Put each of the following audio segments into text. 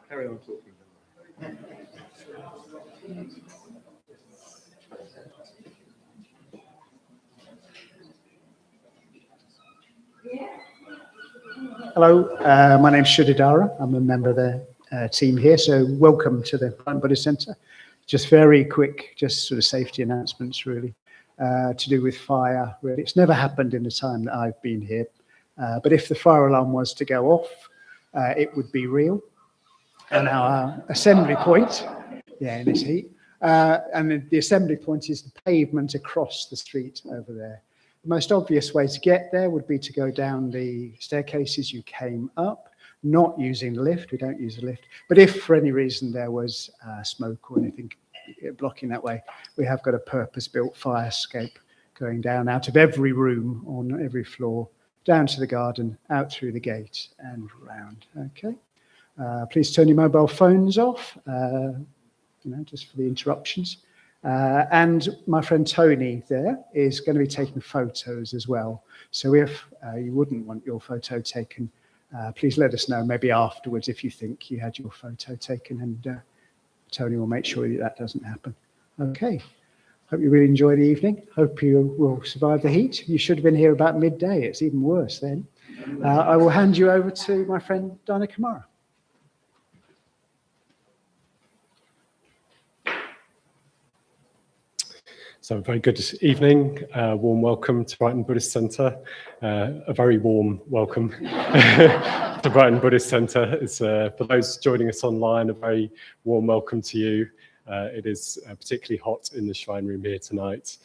Carry on talking. Hello, my name's Shudidara. I'm a member of the team here, so welcome to the Brighton Buddhist Centre. Just very quick, just sort of safety announcements really, to do with fire. Really, it's never happened in the time that I've been here, but if the fire alarm was to go off, it would be real. And our assembly point, in this heat, and the assembly point is the pavement across the street over there. The most obvious way to get there would be to go down the staircases you came up, not using the lift. We don't use the lift. But if for any reason there was smoke or anything blocking that way, we have got a purpose-built fire escape going down out of every room on every floor, down to the garden, out through the gate and round. Okay. Please turn your mobile phones off, just for the interruptions. And my friend Tony there is going to be taking photos as well. So if you wouldn't want your photo taken, please let us know, maybe afterwards, if you think you had your photo taken, and Tony will make sure that doesn't happen. Okay. Hope you really enjoy the evening. Hope you will survive the heat. You should have been here about midday. It's even worse then. I will hand you over to my friend Dana Kamara. So a very good evening, warm welcome to Brighton Buddhist Centre. A very warm welcome to Brighton Buddhist Centre. It's, for those joining us online, a very warm welcome to you. It is particularly hot in the shrine room here tonight.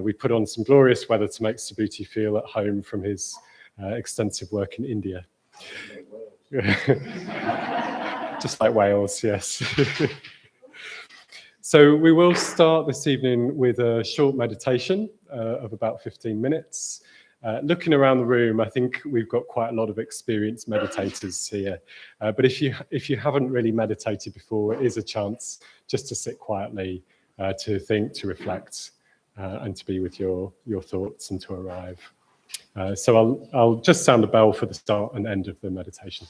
We put on some glorious weather to make Subhuti feel at home from his extensive work in India. Just like Wales, yes. So we will start this evening with a short meditation of about 15 minutes. Looking around the room, I think we've got quite a lot of experienced meditators here. But if you haven't really meditated before, it is a chance just to sit quietly, to think, to reflect, and to be with your thoughts and to arrive. So I'll just sound a bell for the start and end of the meditation.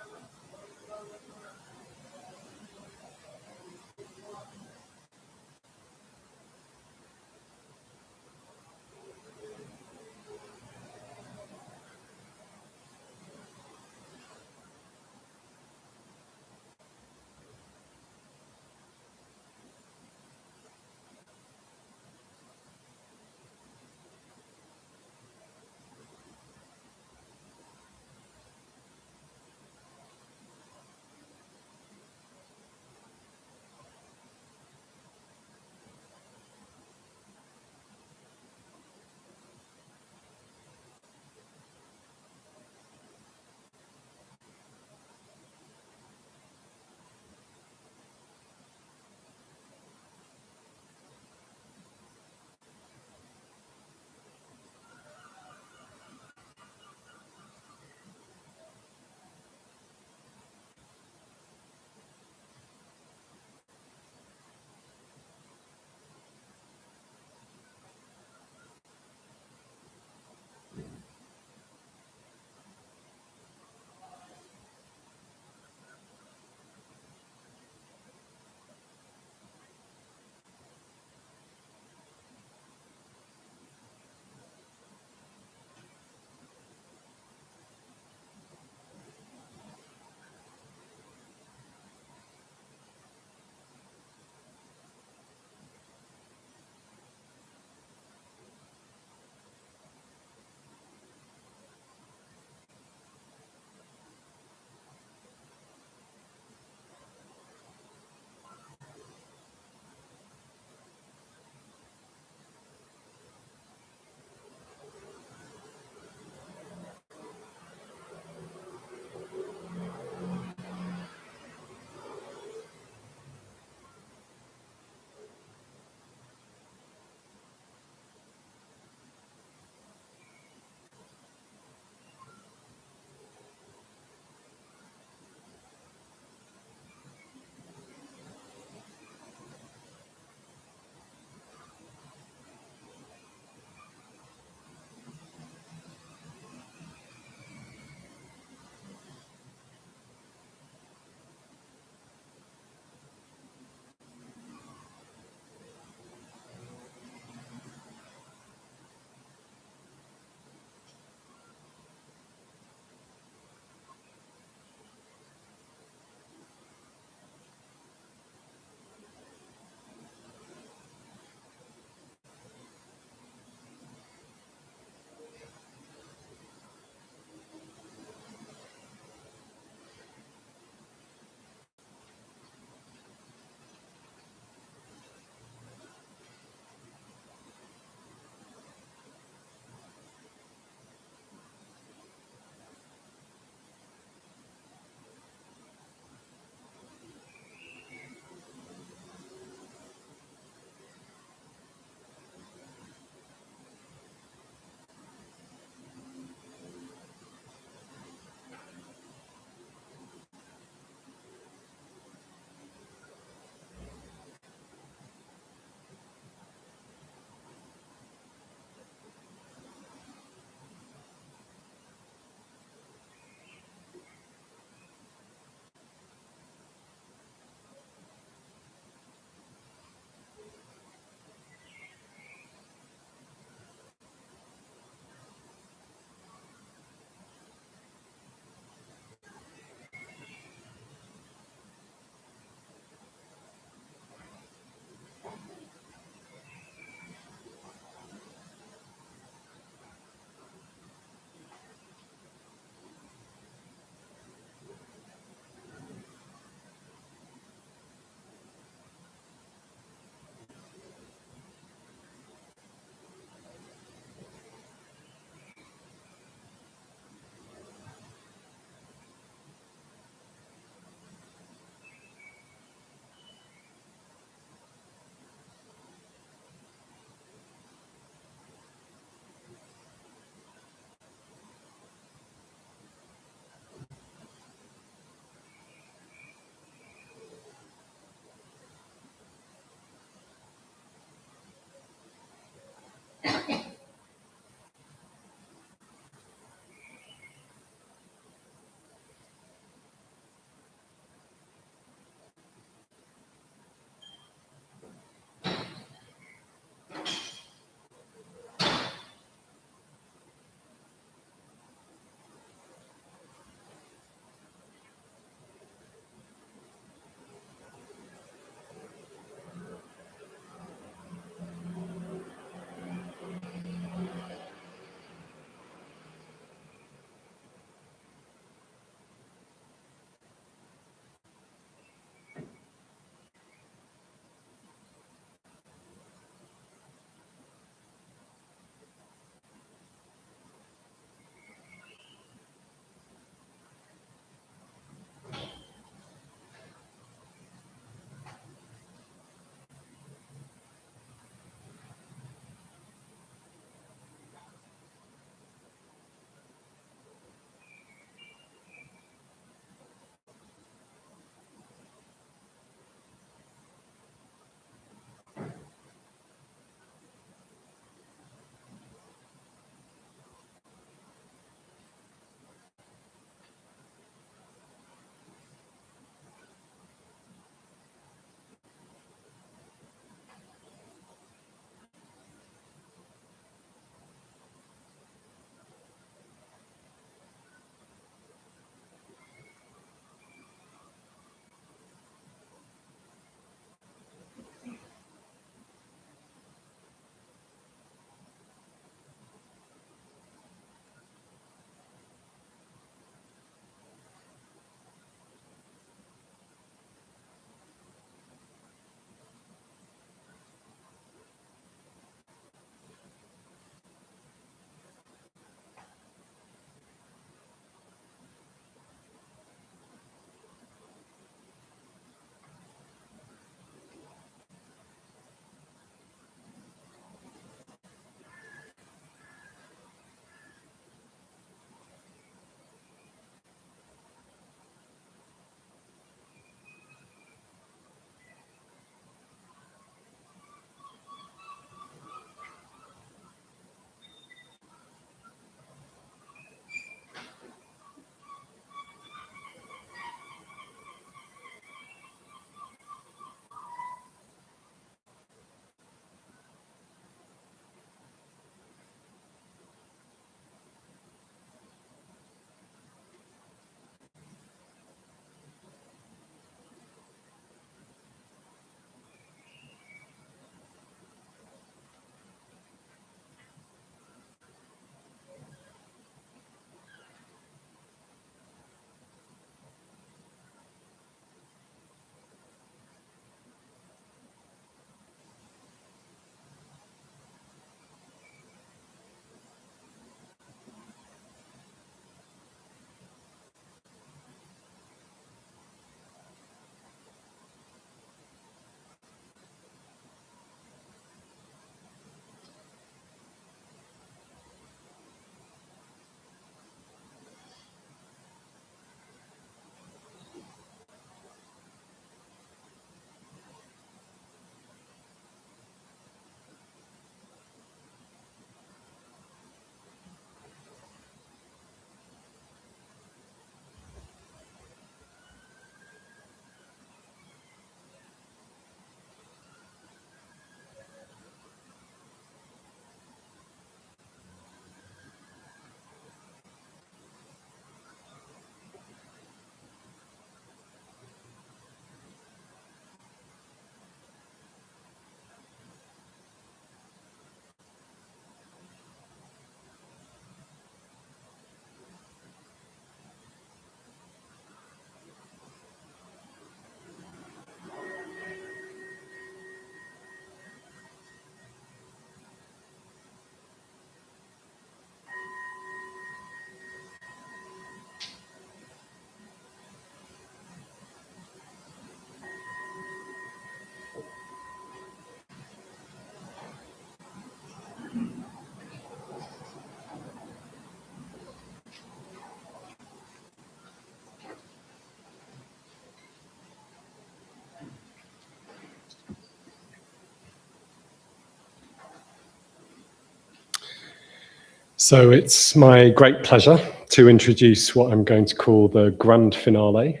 So it's my great pleasure to introduce what I'm going to call the grand finale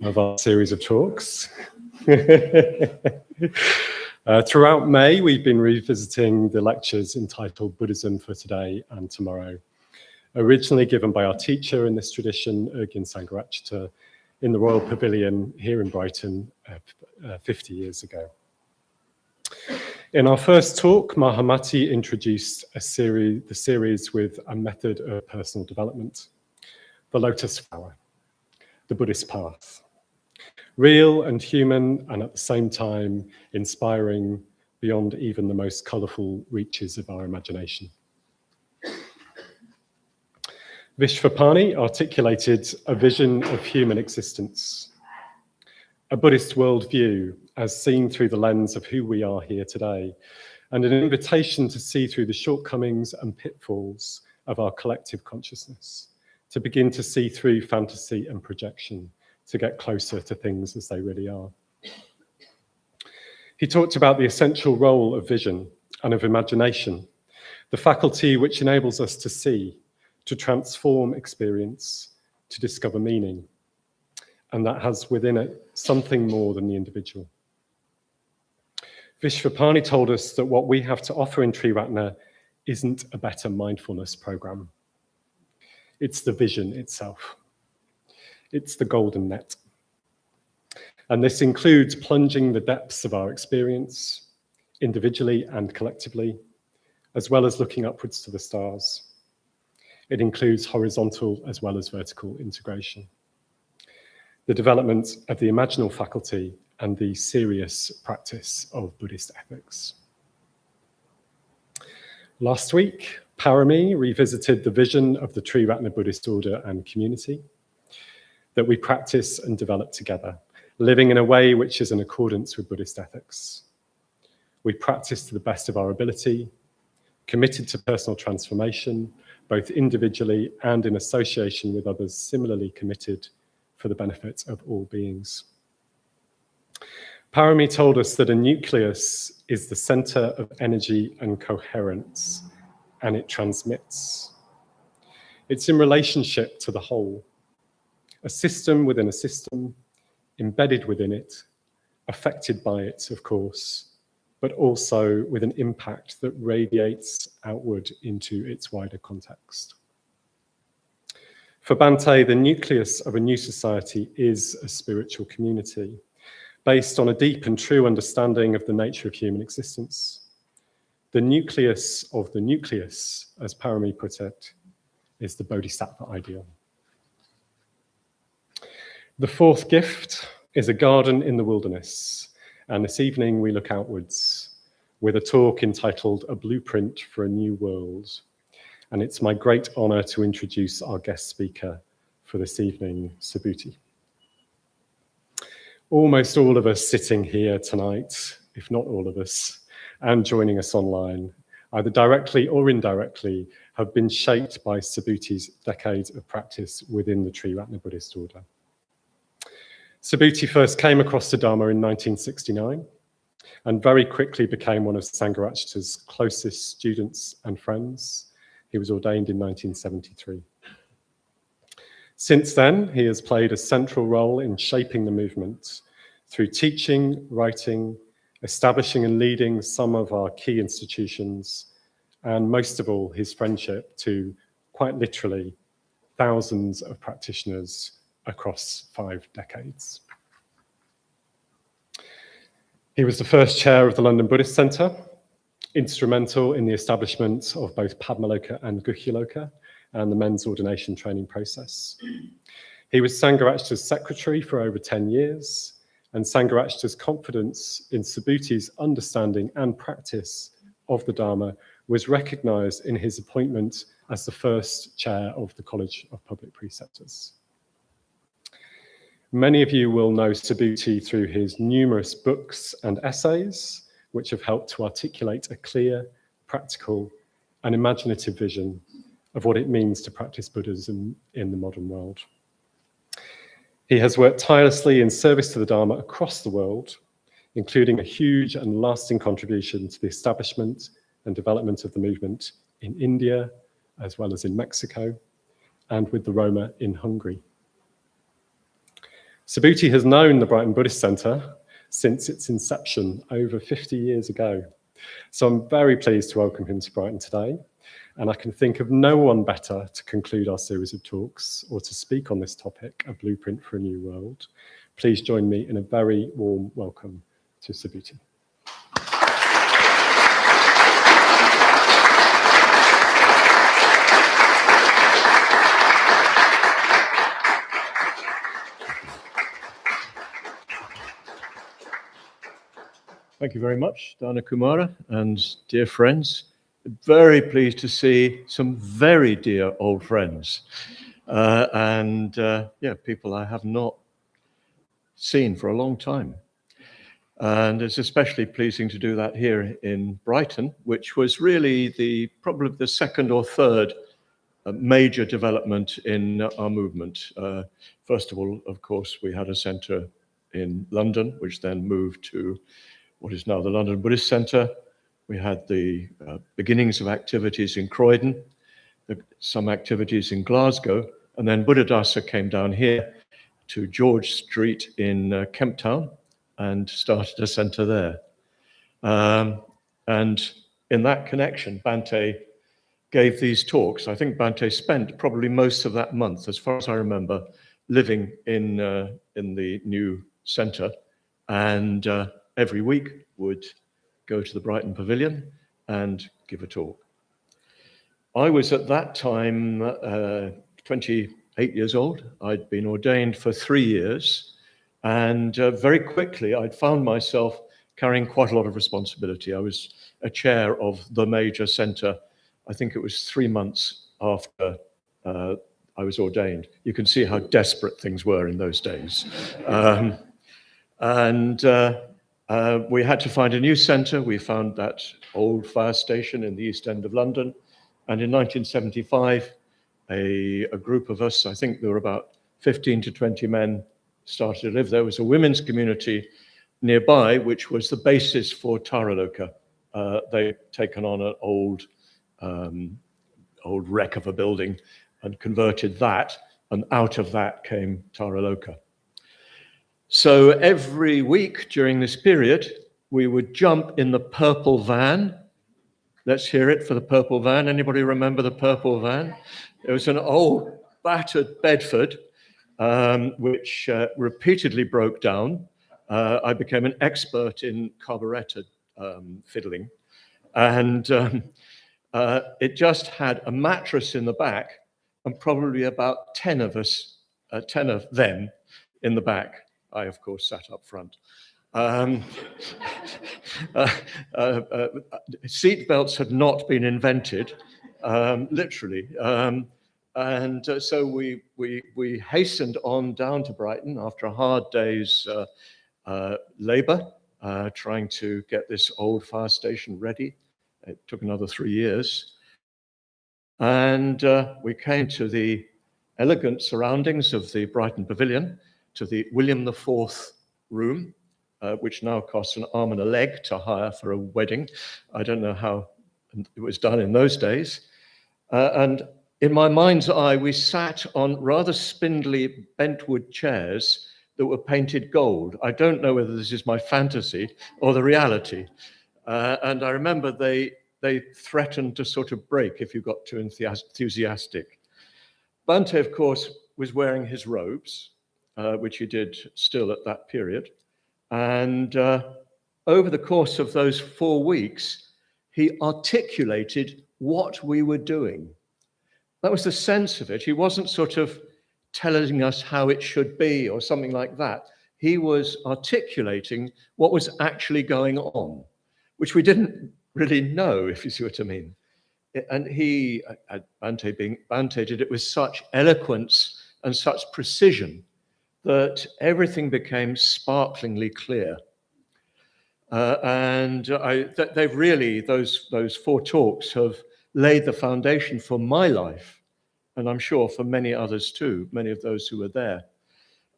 of our series of talks. Throughout May, we've been revisiting the lectures entitled Buddhism for Today and Tomorrow, originally given by our teacher in this tradition, Urgyen Sangharakshita, in the Royal Pavilion here in Brighton 50 years ago. In our first talk, Mahamati introduced the series with a method of personal development, the lotus flower, the Buddhist path, real and human, and at the same time inspiring beyond even the most colourful reaches of our imagination. Vishvapani articulated a vision of human existence, a Buddhist worldview as seen through the lens of who we are here today, and an invitation to see through the shortcomings and pitfalls of our collective consciousness, to begin to see through fantasy and projection, to get closer to things as they really are. He talked about the essential role of vision and of imagination, the faculty which enables us to see, to transform experience, to discover meaning, and that has within it something more than the individual. Vishvapani told us that what we have to offer in Triratna isn't a better mindfulness program. It's the vision itself. It's the golden net. And this includes plunging the depths of our experience, individually and collectively, as well as looking upwards to the stars. It includes horizontal as well as vertical integration, the development of the imaginal faculty, and the serious practice of Buddhist ethics. Last week, Parami revisited the vision of the Triratna Buddhist order and community that we practice and develop together, living in a way which is in accordance with Buddhist ethics. We practice to the best of our ability, committed to personal transformation, both individually and in association with others similarly committed for the benefit of all beings. Parami told us that a nucleus is the center of energy and coherence, and it transmits. It's in relationship to the whole, a system within a system, embedded within it, affected by it, of course, but also with an impact that radiates outward into its wider context. For Bhante, the nucleus of a new society is a spiritual community, based on a deep and true understanding of the nature of human existence. The nucleus of the nucleus, as Parami put it, is the Bodhisattva ideal. The fourth gift is a garden in the wilderness, and this evening we look outwards with a talk entitled A Blueprint for a New World. And it's my great honor to introduce our guest speaker for this evening, Subhuti. Almost all of us sitting here tonight, if not all of us, and joining us online, either directly or indirectly, have been shaped by Subhuti's decades of practice within the Triratna Buddhist order. Subhuti first came across the Dharma in 1969 and very quickly became one of Sangharakshita's closest students and friends. He was ordained in 1973. Since then, he has played a central role in shaping the movement through teaching, writing, establishing and leading some of our key institutions, and most of all, his friendship to, quite literally, thousands of practitioners across 5 decades. He was the first chair of the London Buddhist Centre, instrumental in the establishment of both Padmaloka and Guhyaloka and the men's ordination training process. He was Sangharakshita's secretary for over 10 years, and Sangharakshita's confidence in Subhuti's understanding and practice of the Dharma was recognised in his appointment as the first chair of the College of Public Preceptors. Many of you will know Subhuti through his numerous books and essays, which have helped to articulate a clear, practical, and imaginative vision of what it means to practice Buddhism in the modern world. He has worked tirelessly in service to the Dharma across the world, including a huge and lasting contribution to the establishment and development of the movement in India, as well as in Mexico, and with the Roma in Hungary. Subhuti has known the Brighton Buddhist Centre since its inception over 50 years ago. So I'm very pleased to welcome him to Brighton today. And I can think of no one better to conclude our series of talks or to speak on this topic, A Blueprint for a New World. Please join me in a very warm welcome to Subhuti. Thank you very much, Dana Kumara, and dear friends. Very pleased to see some very dear old friends, people I have not seen for a long time. And it's especially pleasing to do that here in Brighton, which was really probably the second or third major development in our movement. First of all, of course, we had a centre in London, which then moved to what is now the London Buddhist Centre. We had the beginnings of activities in Croydon, some activities in Glasgow, and then Buddhadasa came down here to George Street in Kemp Town and started a centre there. And in that connection, Bhante gave these talks. I think Bhante spent probably most of that month, as far as I remember, living in the new centre, and every week would go to the Brighton Pavilion and give a talk. I was at that time 28 years old. I'd been ordained for 3 years, and very quickly I'd found myself carrying quite a lot of responsibility. I was a chair of the major centre. I think it was 3 months after I was ordained. You can see how desperate things were in those days. We had to find a new centre. We found that old fire station in the East End of London. And in 1975, a group of us, I think there were about 15 to 20 men, started to live there. There was a women's community nearby, which was the basis for Taraloka. They'd taken on an old wreck of a building and converted that, and out of that came Taraloka. So every week during this period, we would jump in the purple van. Let's hear it for the purple van. Anybody remember the purple van? It was an old battered Bedford, which repeatedly broke down. I became an expert in carburetor fiddling. And it just had a mattress in the back and probably about 10 of them in the back. I, of course, sat up front. Seat belts had not been invented, literally. So we hastened on down to Brighton after a hard day's labour, trying to get this old fire station ready. It took another 3 years. And we came to the elegant surroundings of the Brighton Pavilion, to the William IV room, which now costs an arm and a leg to hire for a wedding. I don't know how it was done in those days. And in my mind's eye, we sat on rather spindly bentwood chairs that were painted gold. I don't know whether this is my fantasy or the reality. And I remember they threatened to sort of break if you got too enthusiastic. Bhante, of course, was wearing his robes, which he did still at that period. And over the course of those 4 weeks, he articulated what we were doing. That was the sense of it. He wasn't sort of telling us how it should be or something like that. He was articulating what was actually going on, which we didn't really know, if you see what I mean. And Bhante did it with such eloquence and such precision that everything became sparklingly clear. They've really, those 4 talks have laid the foundation for my life, and I'm sure for many others too, many of those who were there.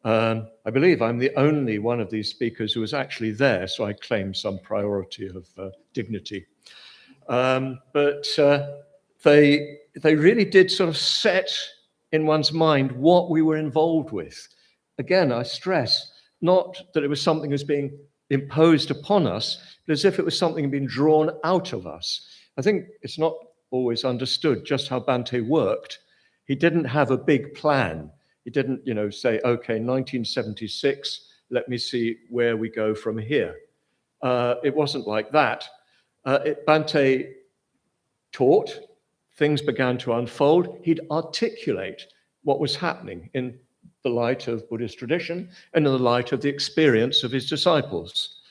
I believe I'm the only one of these speakers who was actually there, so I claim some priority of dignity. But they really did sort of set in one's mind what we were involved with. Again, I stress, not that it was something that was being imposed upon us, but as if it was something being drawn out of us. I think it's not always understood just how Bhante worked. He didn't have a big plan. He didn't, say, okay, 1976, let me see where we go from here. It wasn't like that. Bhante taught, things began to unfold. He'd articulate what was happening in the light of Buddhist tradition and in the light of the experience of his disciples.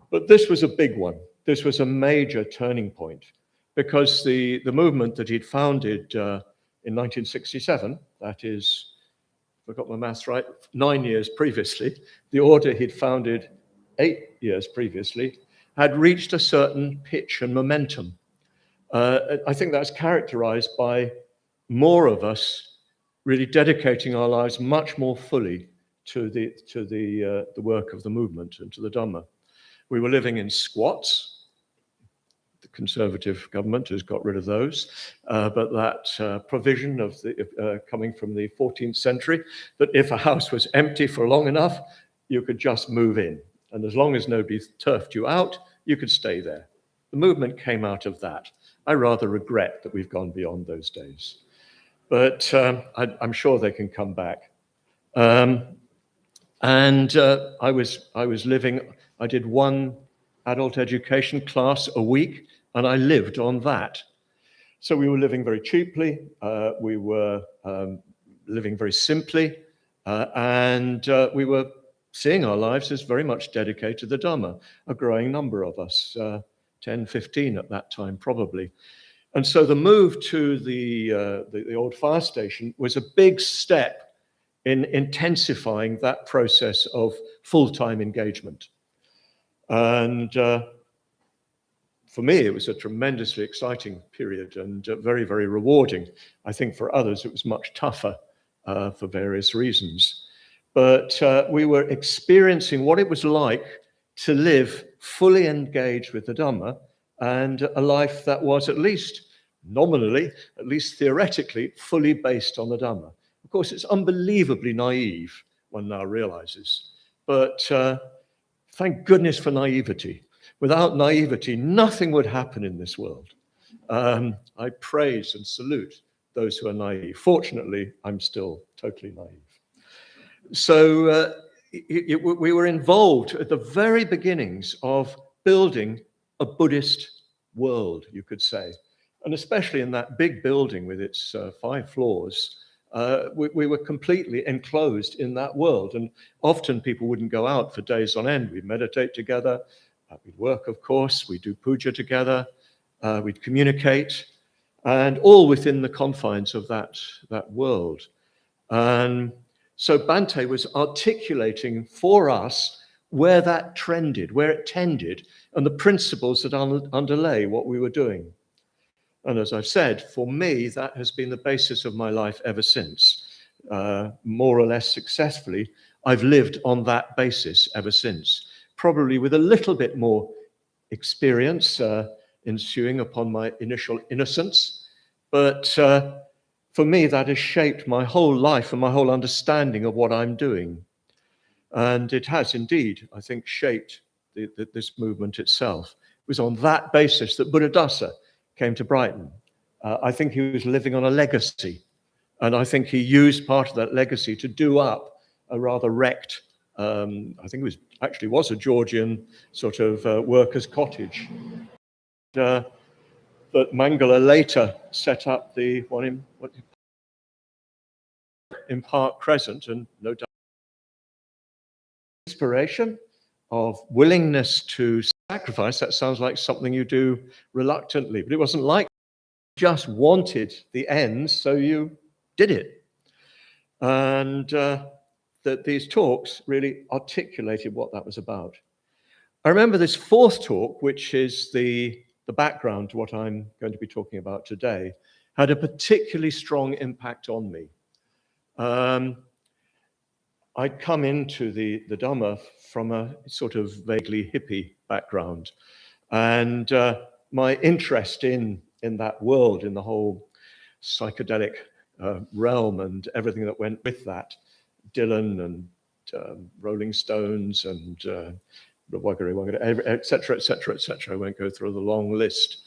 But this was a big one. This was a major turning point, because the movement that he'd founded in 1967, that is, if I got my maths right, 9 years previously, the order he'd founded 8 years previously, had reached a certain pitch and momentum. I think that's characterized by more of us really dedicating our lives much more fully to the work of the movement and to the Dhamma. We were living in squats. The Conservative government has got rid of those, but that provision of coming from the 14th century, that if a house was empty for long enough, you could just move in. And as long as nobody turfed you out, you could stay there. The movement came out of that. I rather regret that we've gone beyond those days. But I'm sure they can come back. I was living, I did one adult education class a week, and I lived on that. So we were living very cheaply, we were living very simply, and we were seeing our lives as very much dedicated to the Dhamma, a growing number of us, 10, 15 at that time probably. And so the move to the old fire station was a big step in intensifying that process of full-time engagement. And for me, it was a tremendously exciting period and very, very rewarding. I think for others, it was much tougher for various reasons. But we were experiencing what it was like to live fully engaged with the Dhamma, and a life that was at least nominally, at least theoretically, fully based on the Dhamma. Of course, it's unbelievably naive, one now realizes. But thank goodness for naivety. Without naivety, nothing would happen in this world. I praise and salute those who are naive. Fortunately, I'm still totally naive. So we were involved at the very beginnings of building a Buddhist world, you could say. And especially in that big building with its 5 floors, we were completely enclosed in that world. And often people wouldn't go out for days on end. We'd meditate together, we'd work, of course, we'd do puja together, we'd communicate, and all within the confines of that world. And so Bhante was articulating for us where that trended, where it tended, and the principles that underlay what we were doing. And as I've said, for me, that has been the basis of my life ever since. More or less successfully, I've lived on that basis ever since, probably with a little bit more experience ensuing upon my initial innocence. But for me, that has shaped my whole life and my whole understanding of what I'm doing. And it has indeed, I think, shaped this movement itself. It was on that basis that Buddhadasa came to Brighton. I think he was living on a legacy. And I think he used part of that legacy to do up a rather wrecked, I think it actually was a Georgian sort of workers' cottage. But Mangala later set up the one in Park Crescent, and no doubt inspiration of willingness to sacrifice. That sounds like something you do reluctantly, but it wasn't like you just wanted the ends, so you did it. And these talks really articulated what that was about. I remember this 4th talk, which is the background to what I'm going to be talking about today, had a particularly strong impact on me. I'd come into the Dhamma from a sort of vaguely hippie background, and my interest in in that world, in the whole psychedelic realm and everything that went with that. Dylan and Rolling Stones and et cetera, et cetera, et cetera. I won't go through the long list.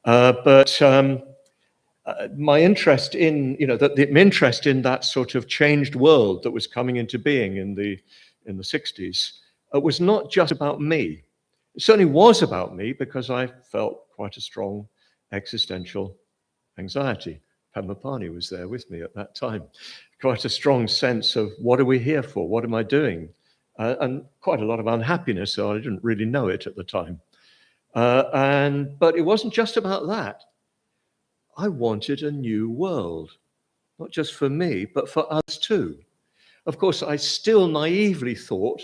But my interest in, the interest in that sort of changed world that was coming into being in the 60s was not just about me. It certainly was about me because I felt quite a strong existential anxiety. Padmapani was there with me at that time. Quite a strong sense of what are we here for? What am I doing? And quite a lot of unhappiness, so I didn't really know it at the time. But it wasn't just about that. I wanted a new world, not just for me, but for others too. Of course, I still naively thought,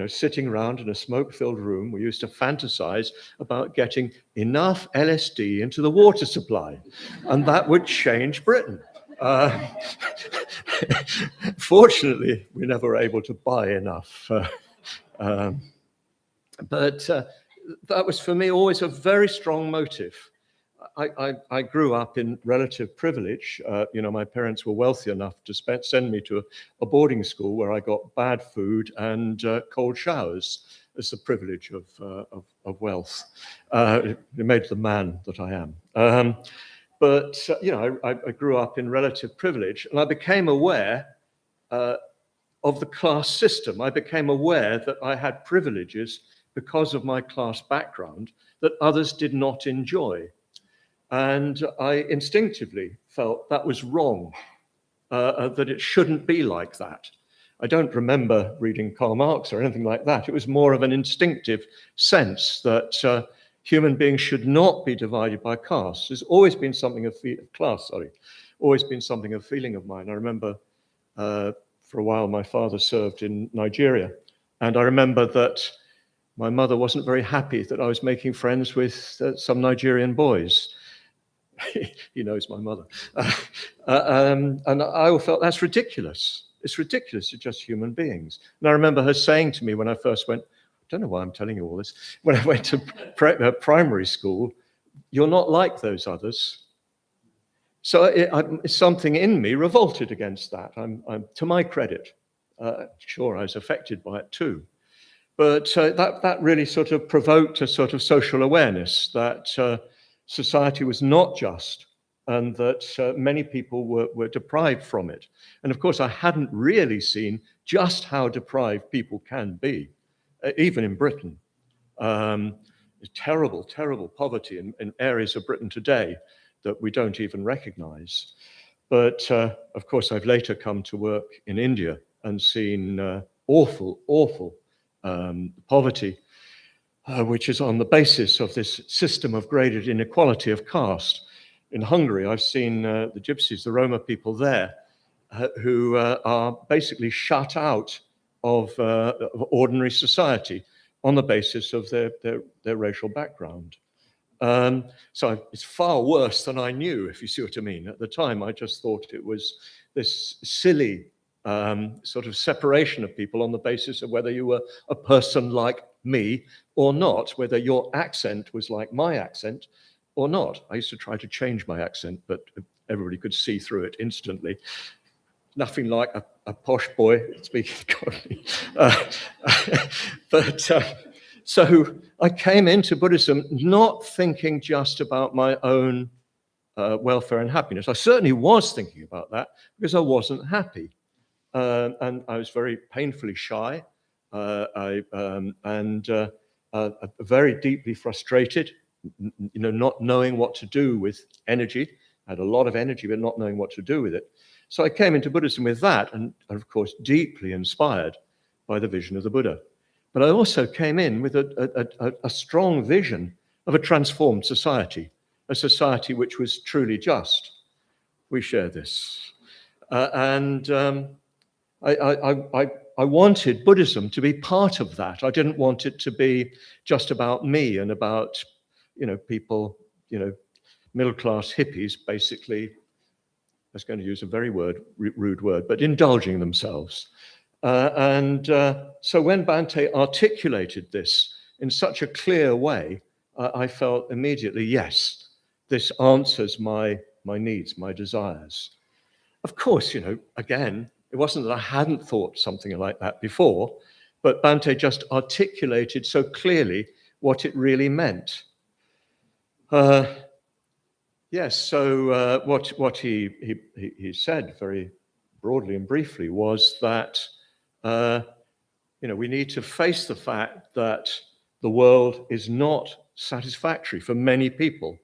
sitting around in a smoke-filled room, we used to fantasize about getting enough LSD into the water supply, and that would change Britain. Fortunately, we never were able to buy enough. But that was, for me, always a very strong motive. I grew up in relative privilege. My parents were wealthy enough to send me to a boarding school where I got bad food and cold showers as the privilege of wealth. It made the man that I am. But I grew up in relative privilege, and I became aware of the class system. I became aware that I had privileges because of my class background that others did not enjoy. And I instinctively felt that was wrong, that it shouldn't be like that. I don't remember reading Karl Marx or anything like that. It was more of an instinctive sense that human beings should not be divided by caste. There's always been something of always been something of feeling of mine. I remember for a while my father served in Nigeria, and I remember that my mother wasn't very happy that I was making friends with some Nigerian boys. He knows my mother. And I felt that's ridiculous. It's ridiculous. You're just human beings. And I remember her saying to me when I first went, I don't know why I'm telling you all this, when I went to primary school, you're not like those others. So something in me revolted against that. I'm to my credit. Sure, I was affected by it too. But that really sort of provoked a sort of social awareness that society was not just, and that many people were deprived from it. And of course, I hadn't really seen just how deprived people can be, even in Britain. Terrible, terrible poverty in areas of Britain today that we don't even recognize. But of course, I've later come to work in India and seen awful, awful poverty, which is on the basis of this system of graded inequality of caste. In Hungary, I've seen the Gypsies, the Roma people there, who are basically shut out of ordinary society on the basis of their racial background. So it's far worse than I knew, if you see what I mean. At the time, I just thought it was this silly sort of separation of people on the basis of whether you were a person like me or not, whether your accent was like my accent or not. I used to try to change my accent, but everybody could see through it instantly. Nothing like a posh boy speaking Cockney. So I came into Buddhism not thinking just about my own welfare and happiness. I certainly was thinking about that because I wasn't happy. And I was very painfully shy and very deeply frustrated, not knowing what to do with energy. I had a lot of energy, but not knowing what to do with it. So I came into Buddhism with that, and of course, deeply inspired by the vision of the Buddha. But I also came in with a strong vision of a transformed society, a society which was truly just. We share this. I wanted Buddhism to be part of that. I didn't want it to be just about me and about, people, middle-class hippies, basically, I was going to use a very rude word, but indulging themselves. So when Bhante articulated this in such a clear way, I felt immediately, yes, this answers my needs, my desires. Of course, again, it wasn't that I hadn't thought something like that before, but Bhante just articulated so clearly what it really meant. Yes, so what he said very broadly and briefly was that we need to face the fact that the world is not satisfactory for many people.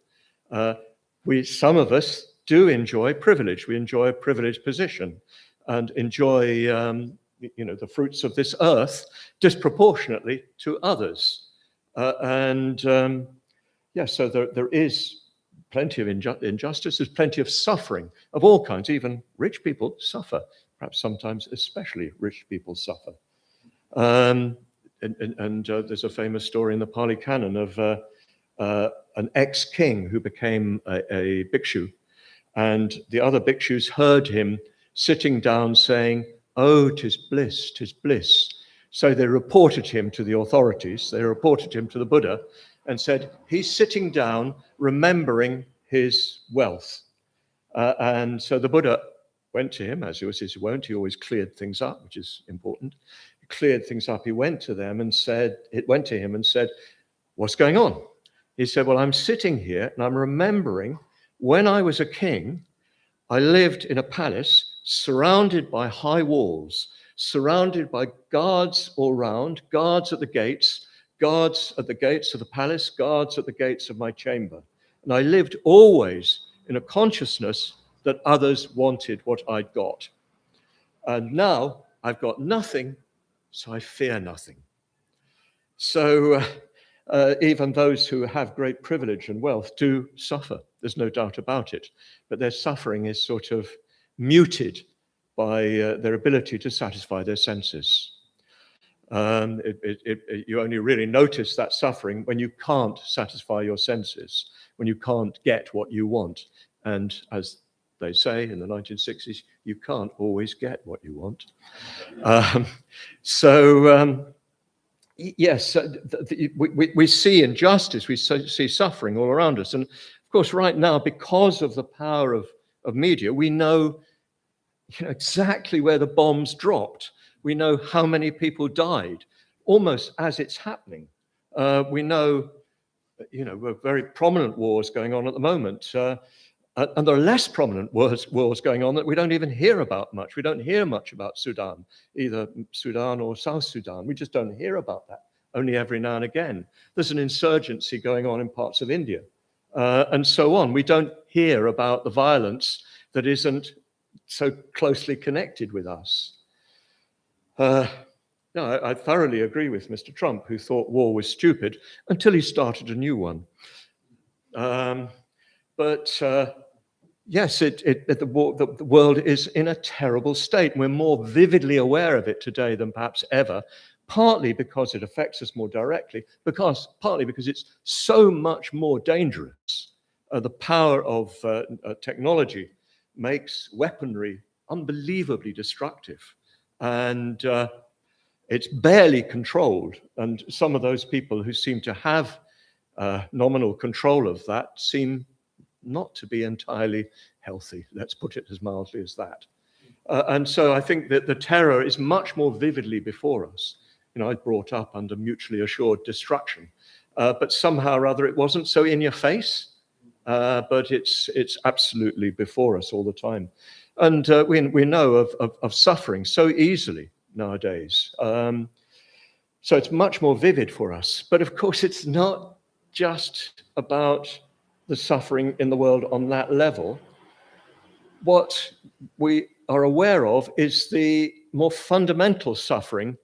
Some of us do enjoy privilege. We enjoy a privileged position and enjoy the fruits of this earth disproportionately to others. So there is plenty of injustice, there's plenty of suffering of all kinds. Even rich people suffer, perhaps sometimes especially rich people suffer. There's a famous story in the Pali Canon of an ex-king who became a bhikshu, and the other bhikshus heard him sitting down saying, "Oh, 'tis bliss, 'tis bliss." So they reported him to the authorities, they reported him to the Buddha and said, "He's sitting down remembering his wealth." And so the Buddha went to him, as he was his wont. He always cleared things up, which is important. He cleared things up. He went to him and said, "What's going on?" He said, "Well, I'm sitting here and I'm remembering when I was a king, I lived in a palace surrounded by high walls, surrounded by guards all round, guards at the gates of the palace, guards at the gates of my chamber. And I lived always in a consciousness that others wanted what I'd got. And now I've got nothing, so I fear nothing." So even those who have great privilege and wealth do suffer. There's no doubt about it. But their suffering is sort of muted by their ability to satisfy their senses. You only really notice that suffering when you can't satisfy your senses, when you can't get what you want. And as they say in the 1960s, you can't always get what you want. Yes, we see injustice, we see suffering all around us. And of course, right now, because of the power of media, we know exactly where the bombs dropped. We know how many people died, almost as it's happening. We know, very prominent wars going on at the moment. And there are less prominent wars going on that we don't even hear about much. We don't hear much about Sudan, either Sudan or South Sudan. We just don't hear about that, only every now and again. There's an insurgency going on in parts of India, and so on. We don't hear about the violence that isn't so closely connected with us. No, I thoroughly agree with Mr. Trump, who thought war was stupid until he started a new one. Yes, the world is in a terrible state. We're more vividly aware of it today than perhaps ever, partly because it affects us more directly, partly because it's so much more dangerous. The power of technology makes weaponry unbelievably destructive, and it's barely controlled. And some of those people who seem to have nominal control of that seem not to be entirely healthy, let's put it as mildly as that. And so I think that the terror is much more vividly before us. I was brought up under mutually assured destruction, but somehow or other it wasn't so in your face, but it's absolutely before us all the time. And we know of suffering so easily nowadays. So it's much more vivid for us. But of course, it's not just about the suffering in the world on that level. What we are aware of is the more fundamental suffering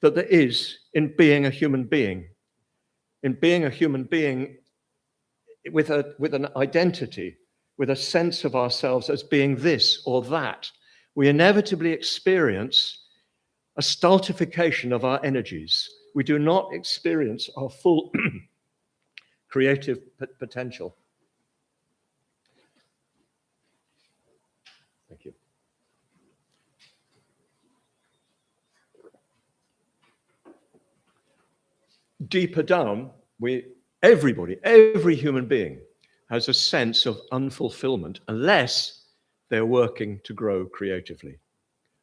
that there is in being a human being. In being a human being with an identity, with a sense of ourselves as being this or that, we inevitably experience a stultification of our energies. We do not experience our full creative potential. Thank you. Deeper down, every human being has a sense of unfulfillment unless they're working to grow creatively.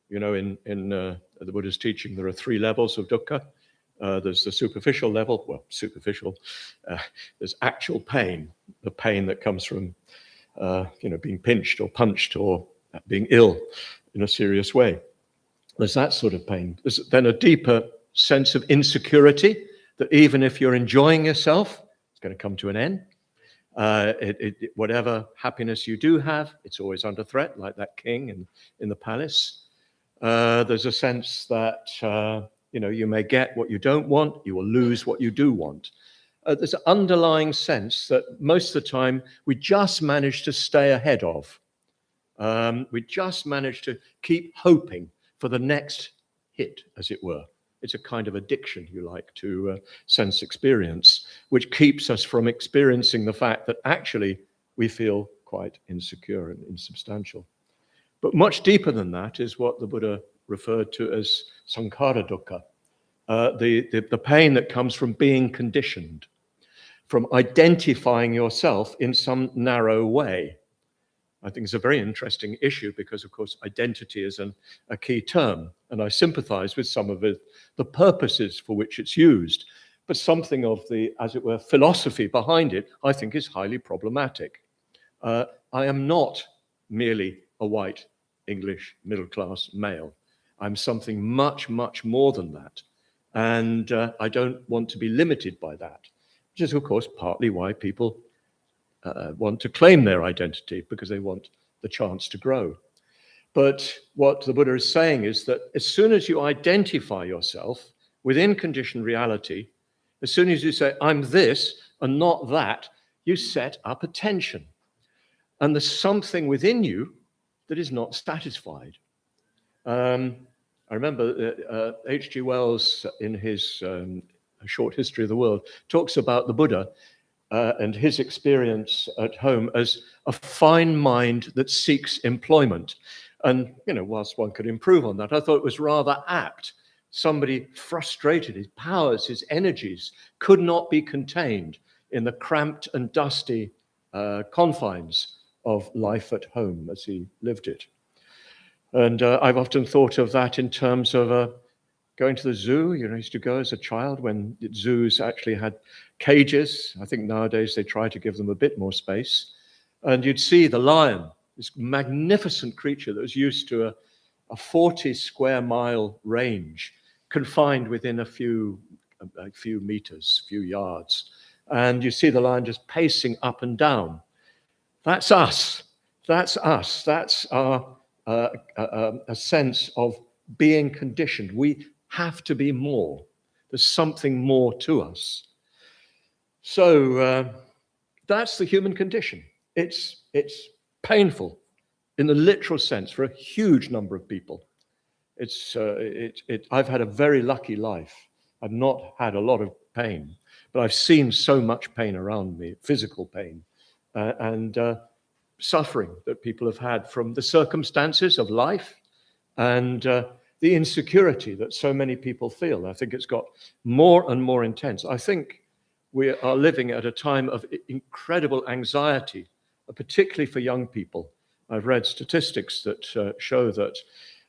You know, in the Buddha's teaching, there are 3 levels of dukkha. There's the superficial level, well, superficial. There's actual pain, the pain that comes from, being pinched or punched or being ill in a serious way. There's that sort of pain. There's then a deeper sense of insecurity that even if you're enjoying yourself, it's going to come to an end. Whatever happiness you do have, it's always under threat, like that king in the palace. There's a sense that, you may get what you don't want, you will lose what you do want. There's an underlying sense that most of the time we just manage to stay ahead of. We just manage to keep hoping for the next hit, as it were. It's a kind of addiction, you like, to sense experience, which keeps us from experiencing the fact that actually we feel quite insecure and insubstantial. But much deeper than that is what the Buddha referred to as sankhara dukkha, the pain that comes from being conditioned, from identifying yourself in some narrow way. I think it's a very interesting issue because, of course, identity is a key term, and I sympathize with some of the purposes for which it's used. But something of the, as it were, philosophy behind it, I think is highly problematic. I am not merely a white English middle-class male. I'm something much, much more than that. And I don't want to be limited by that, which is, of course, partly why people want to claim their identity, because they want the chance to grow. But what the Buddha is saying is that as soon as you identify yourself within conditioned reality, as soon as you say, I'm this and not that, you set up a tension. And there's something within you that is not satisfied. I remember H.G. Wells, in his A Short History of the World, talks about the Buddha and his experience at home as a fine mind that seeks employment. And, whilst one could improve on that, I thought it was rather apt. Somebody frustrated, his powers, his energies could not be contained in the cramped and dusty confines of life at home as he lived it. And I've often thought of that in terms of going to the zoo. I used to go as a child when zoos actually had cages. I think nowadays they try to give them a bit more space. And you'd see the lion, this magnificent creature that was used to a 40 square mile range, confined within a few meters, few yards. And you see the lion just pacing up and down. That's us. That's us. That's our a sense of being conditioned. We have to be more. There's something more to us. So that's the human condition. It's painful in the literal sense for a huge number of people. I've had a very lucky life. I've not had a lot of pain, but I've seen so much pain around me, physical pain, and suffering that people have had from the circumstances of life and the insecurity that so many people feel. I think it's got more and more intense. I think we are living at a time of incredible anxiety, particularly for young people. I've read statistics that show that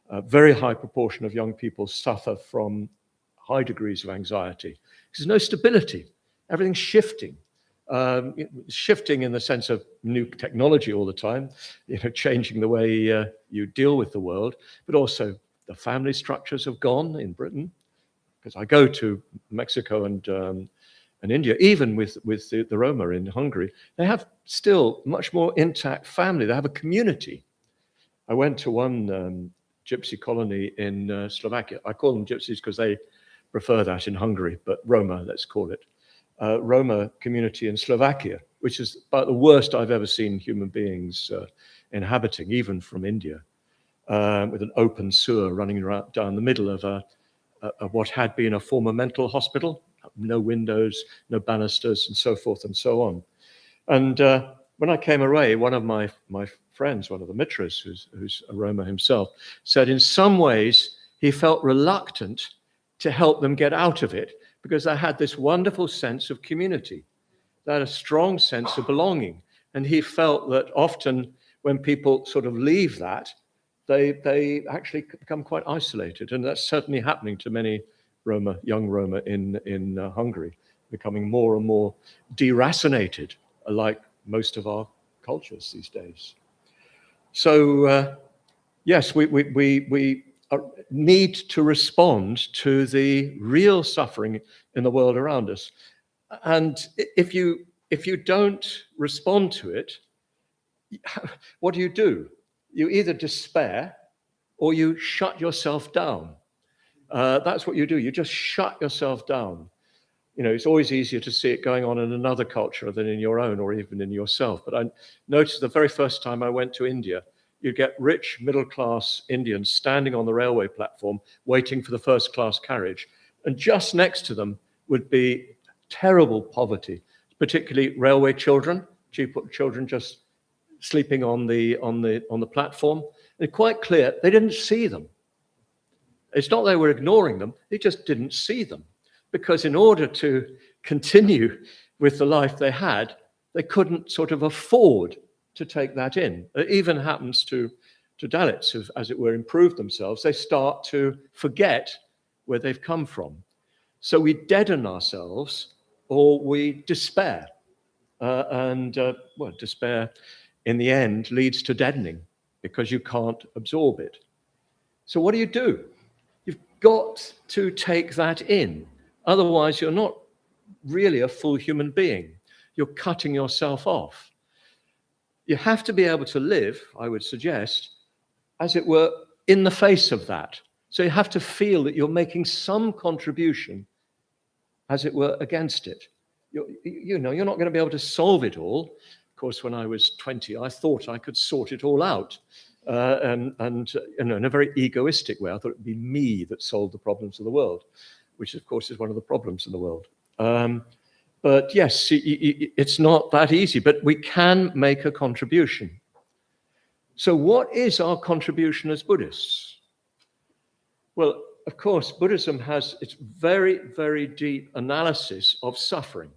a very high proportion of young people suffer from high degrees of anxiety. There's no stability. Everything's shifting. Shifting in the sense of new technology all the time, changing the way you deal with the world, but also the family structures have gone in Britain. Because I go to Mexico and India, even with the Roma in Hungary, they have still much more intact family. They have a community. I went to one gypsy colony in Slovakia. I call them gypsies because they prefer that in Hungary, but Roma, let's call it. Roma community in Slovakia, which is about the worst I've ever seen human beings inhabiting, even from India, with an open sewer running down the middle of what had been a former mental hospital, no windows, no banisters, and so forth and so on. And when I came away, one of my friends, one of the mitras, who's a Roma himself, said in some ways he felt reluctant to help them get out of it, because they had this wonderful sense of community. They had a strong sense of belonging. And he felt that often when people sort of leave that, they actually become quite isolated. And that's certainly happening to many Roma, young Roma in Hungary, becoming more and more deracinated, like most of our cultures these days. So yes, we need to respond to the real suffering in the world around us. And if you don't respond to it, what do? You either despair or you shut yourself down. That's what you do. You just shut yourself down. You know, it's always easier to see it going on in another culture than in your own or even in yourself. But I noticed the very first time I went to India, you get rich middle-class Indians standing on the railway platform waiting for the first-class carriage. And just next to them would be terrible poverty, particularly railway children just sleeping on the platform. They're quite clear they didn't see them. It's not they were ignoring them, they just didn't see them. Because in order to continue with the life they had, they couldn't sort of afford to take that in. It even happens to Dalits who've, as it were, improved themselves. They start to forget where they've come from. So we deaden ourselves or we despair. Well, despair in the end leads to deadening because you can't absorb it. So what do? You've got to take that in. Otherwise, you're not really a full human being. You're cutting yourself off. You have to be able to live, I would suggest, as it were, in the face of that. So you have to feel that you're making some contribution, as it were, against it. You're not going to be able to solve it all. Of course, when I was 20, I thought I could sort it all out. And in a very egoistic way, I thought it would be me that solved the problems of the world, which, of course, is one of the problems in the world. But yes, it's not that easy, but we can make a contribution. So what is our contribution as Buddhists? Well, of course, Buddhism has its very, very deep analysis of suffering.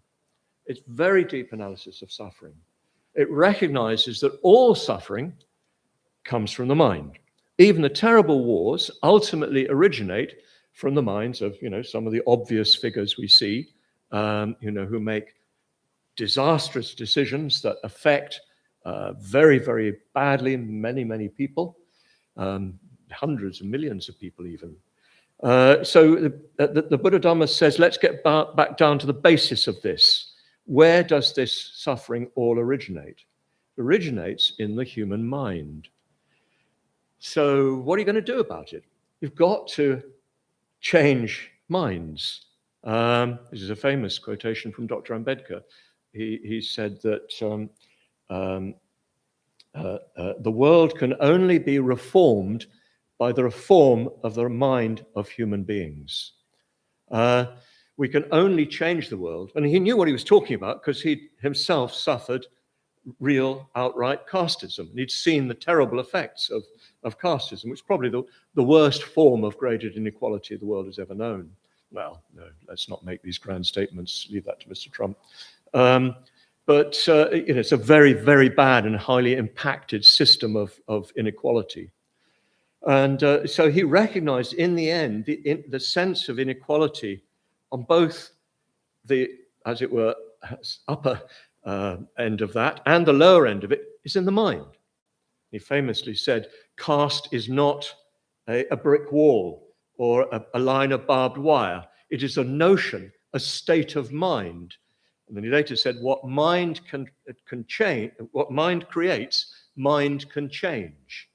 It's very deep analysis of suffering. It recognizes that all suffering comes from the mind. Even the terrible wars ultimately originate from the minds of, some of the obvious figures we see, who make disastrous decisions that affect very, very badly many, many people, hundreds of millions of people even. So the Buddha Dhamma says, let's get back down to the basis of this. Where does this suffering all originate? It originates in the human mind. So what are you going to do about it? You've got to change minds. This is a famous quotation from Dr. Ambedkar. He said that the world can only be reformed by the reform of the mind of human beings. We can only change the world. And he knew what he was talking about because he himself suffered real outright casteism. And he'd seen the terrible effects of casteism, which is probably the worst form of graded inequality the world has ever known. Well, no, let's not make these grand statements. Leave that to Mr. Trump. But it's a very, very bad and highly impacted system of inequality. And so he recognized in the end the sense of inequality on both the, as it were, upper end of that and the lower end of it is in the mind. He famously said, caste is not a brick wall or a line of barbed wire. It is a notion, a state of mind. And then he later said, what mind can change, what mind creates, mind can change.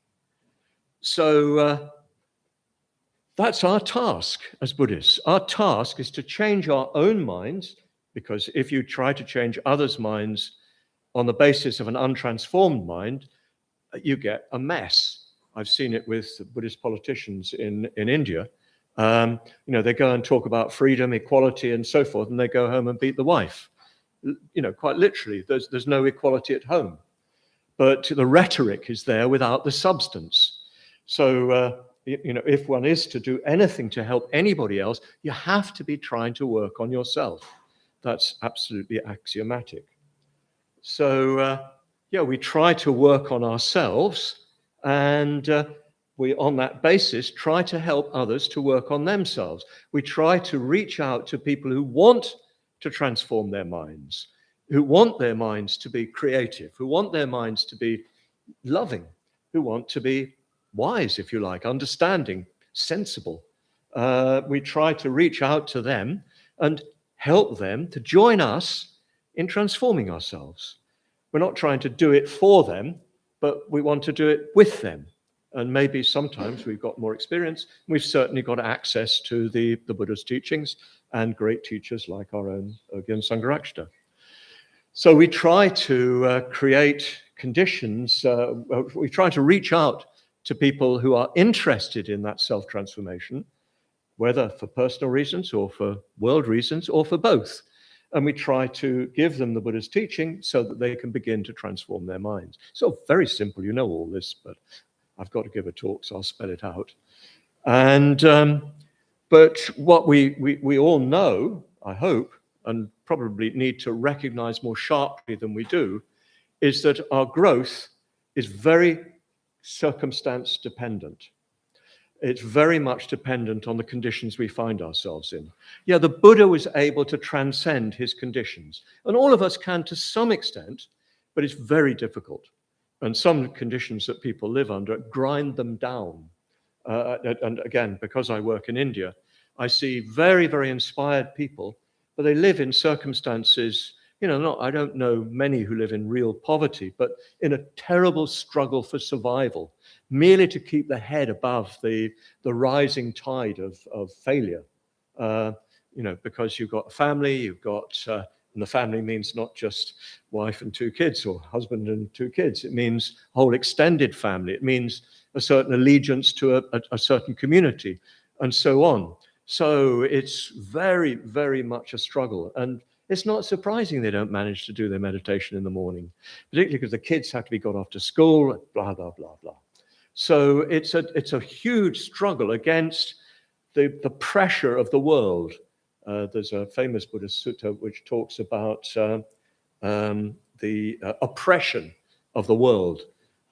So that's our task as Buddhists. Our task is to change our own minds, because if you try to change others' minds on the basis of an untransformed mind, you get a mess. I've seen it with Buddhist politicians in India. They go and talk about freedom, equality, and so forth, and they go home and beat the wife. Quite literally, there's no equality at home. But the rhetoric is there without the substance. So, if one is to do anything to help anybody else, you have to be trying to work on yourself. That's absolutely axiomatic. So, we try to work on ourselves, and we, on that basis, try to help others to work on themselves. We try to reach out to people who want to transform their minds, who want their minds to be creative, who want their minds to be loving, who want to be wise, if you like, understanding, sensible. We try to reach out to them and help them to join us in transforming ourselves. We're not trying to do it for them, but we want to do it with them. And maybe sometimes we've got more experience. We've certainly got access to the Buddha's teachings and great teachers like our own Urgyen Sangharakshita. So we try to create conditions, we try to reach out to people who are interested in that self-transformation, whether for personal reasons or for world reasons or for both. And we try to give them the Buddha's teaching so that they can begin to transform their minds. So very simple, you know all this, but I've got to give a talk, so I'll spell it out. And but what we all know, I hope, and probably need to recognize more sharply than we do, is that our growth is very circumstance dependent. It's very much dependent on the conditions we find ourselves in. Yeah, the Buddha was able to transcend his conditions, and all of us can to some extent, but it's very difficult. And some conditions that people live under grind them down. And again, because I work in India, I see very, very inspired people, but they live in circumstances, I don't know many who live in real poverty, but in a terrible struggle for survival, merely to keep the head above the rising tide of failure. Because you've got a family, you've got, and the family means not just wife and 2 kids or husband and 2 kids. It means a whole extended family. It means a certain allegiance to a certain community and so on. So it's very, very much a struggle. And it's not surprising they don't manage to do their meditation in the morning, particularly because the kids have to be got off to school, blah, blah, blah, blah. So it's a huge struggle against the pressure of the world. There's a famous Buddhist sutta which talks about the oppression of the world,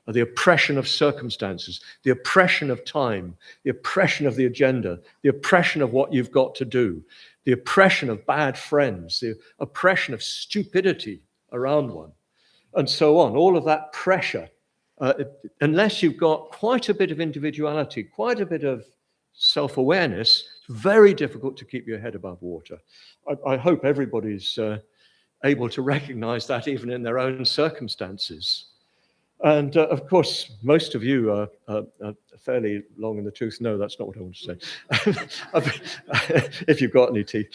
the oppression of circumstances, the oppression of time, the oppression of the agenda, the oppression of what you've got to do, the oppression of bad friends, the oppression of stupidity around one, and so on. All of that pressure, unless you've got quite a bit of individuality, quite a bit of self-awareness, it's very difficult to keep your head above water. I hope everybody's able to recognize that even in their own circumstances. And of course, most of you are fairly long in the tooth. No, that's not what I want to say. If you've got any teeth.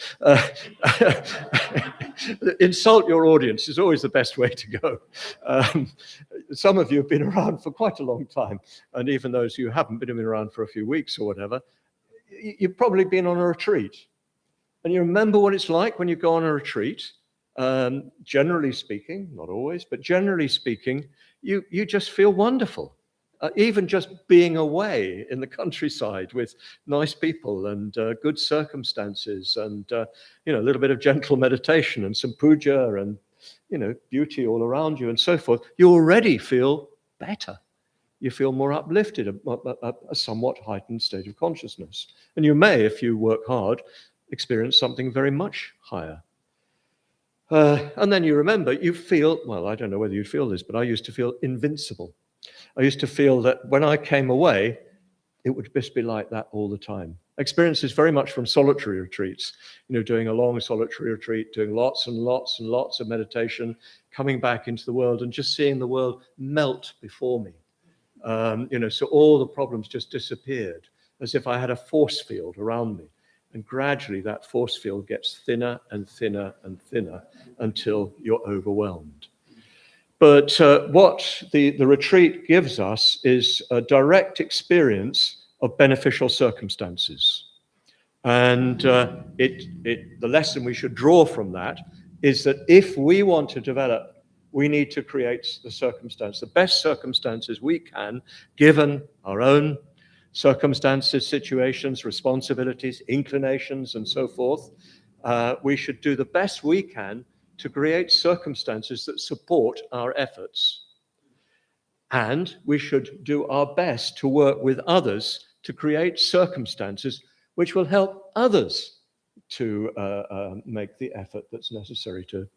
Insult your audience is always the best way to go. Some of you have been around for quite a long time. And even those who haven't been around for a few weeks or whatever, you've probably been on a retreat. And you remember what it's like when you go on a retreat. Generally speaking, not always, but generally speaking, you just feel wonderful. Even just being away in the countryside with nice people and good circumstances and a little bit of gentle meditation and some puja and beauty all around you and so forth, you already feel better. You feel more uplifted, a somewhat heightened state of consciousness. And you may, if you work hard, experience something very much higher. And then you remember, you feel, well, I don't know whether you'd feel this, but I used to feel invincible. I used to feel that when I came away, it would just be like that all the time. Experiences very much from solitary retreats, doing a long solitary retreat, doing lots and lots and lots of meditation, coming back into the world and just seeing the world melt before me. So all the problems just disappeared, as if I had a force field around me. And gradually that force field gets thinner and thinner and thinner until you're overwhelmed. But what the retreat gives us is a direct experience of beneficial circumstances. And the lesson we should draw from that is that if we want to develop, we need to create the best circumstances we can, given our own circumstances, situations, responsibilities, inclinations, and so forth. We should do the best we can to create circumstances that support our efforts. And we should do our best to work with others to create circumstances which will help others to make the effort that's necessary to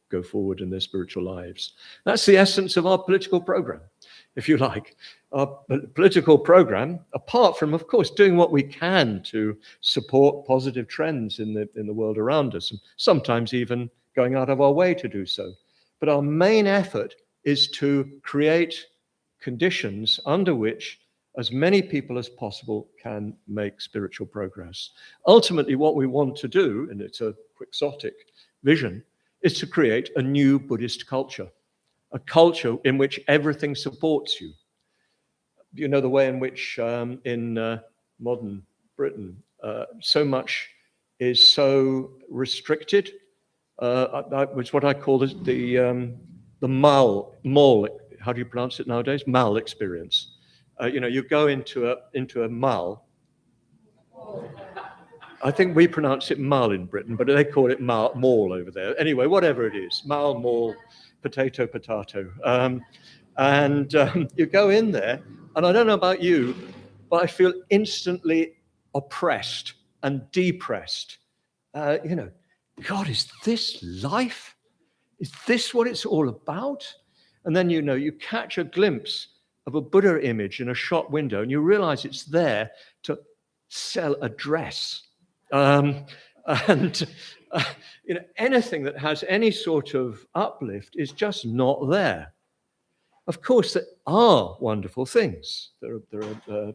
go forward in their spiritual lives. That's the essence of our political program, if you like. Our political program, apart from, of course, doing what we can to support positive trends in the world around us, and sometimes even going out of our way to do so. But our main effort is to create conditions under which as many people as possible can make spiritual progress. Ultimately, what we want to do, and it's a quixotic vision, is to create a new Buddhist culture, a culture in which everything supports you. You know, the way in which in modern Britain, so much is so restricted. It's what I call the mal, how do you pronounce it nowadays? Mal experience. You know, you go into a mall. I think we pronounce it mall in Britain, but they call it mall over there. Anyway, whatever it is, mall, potato. You go in there, and I don't know about you, but I feel instantly oppressed and depressed. You know, God, is this life? Is this what it's all about? And then, you know, you catch a glimpse of a Buddha image in a shop window, and you realize it's there to sell a dress. You know, anything that has any sort of uplift is just not there. Of course, there are wonderful things. There are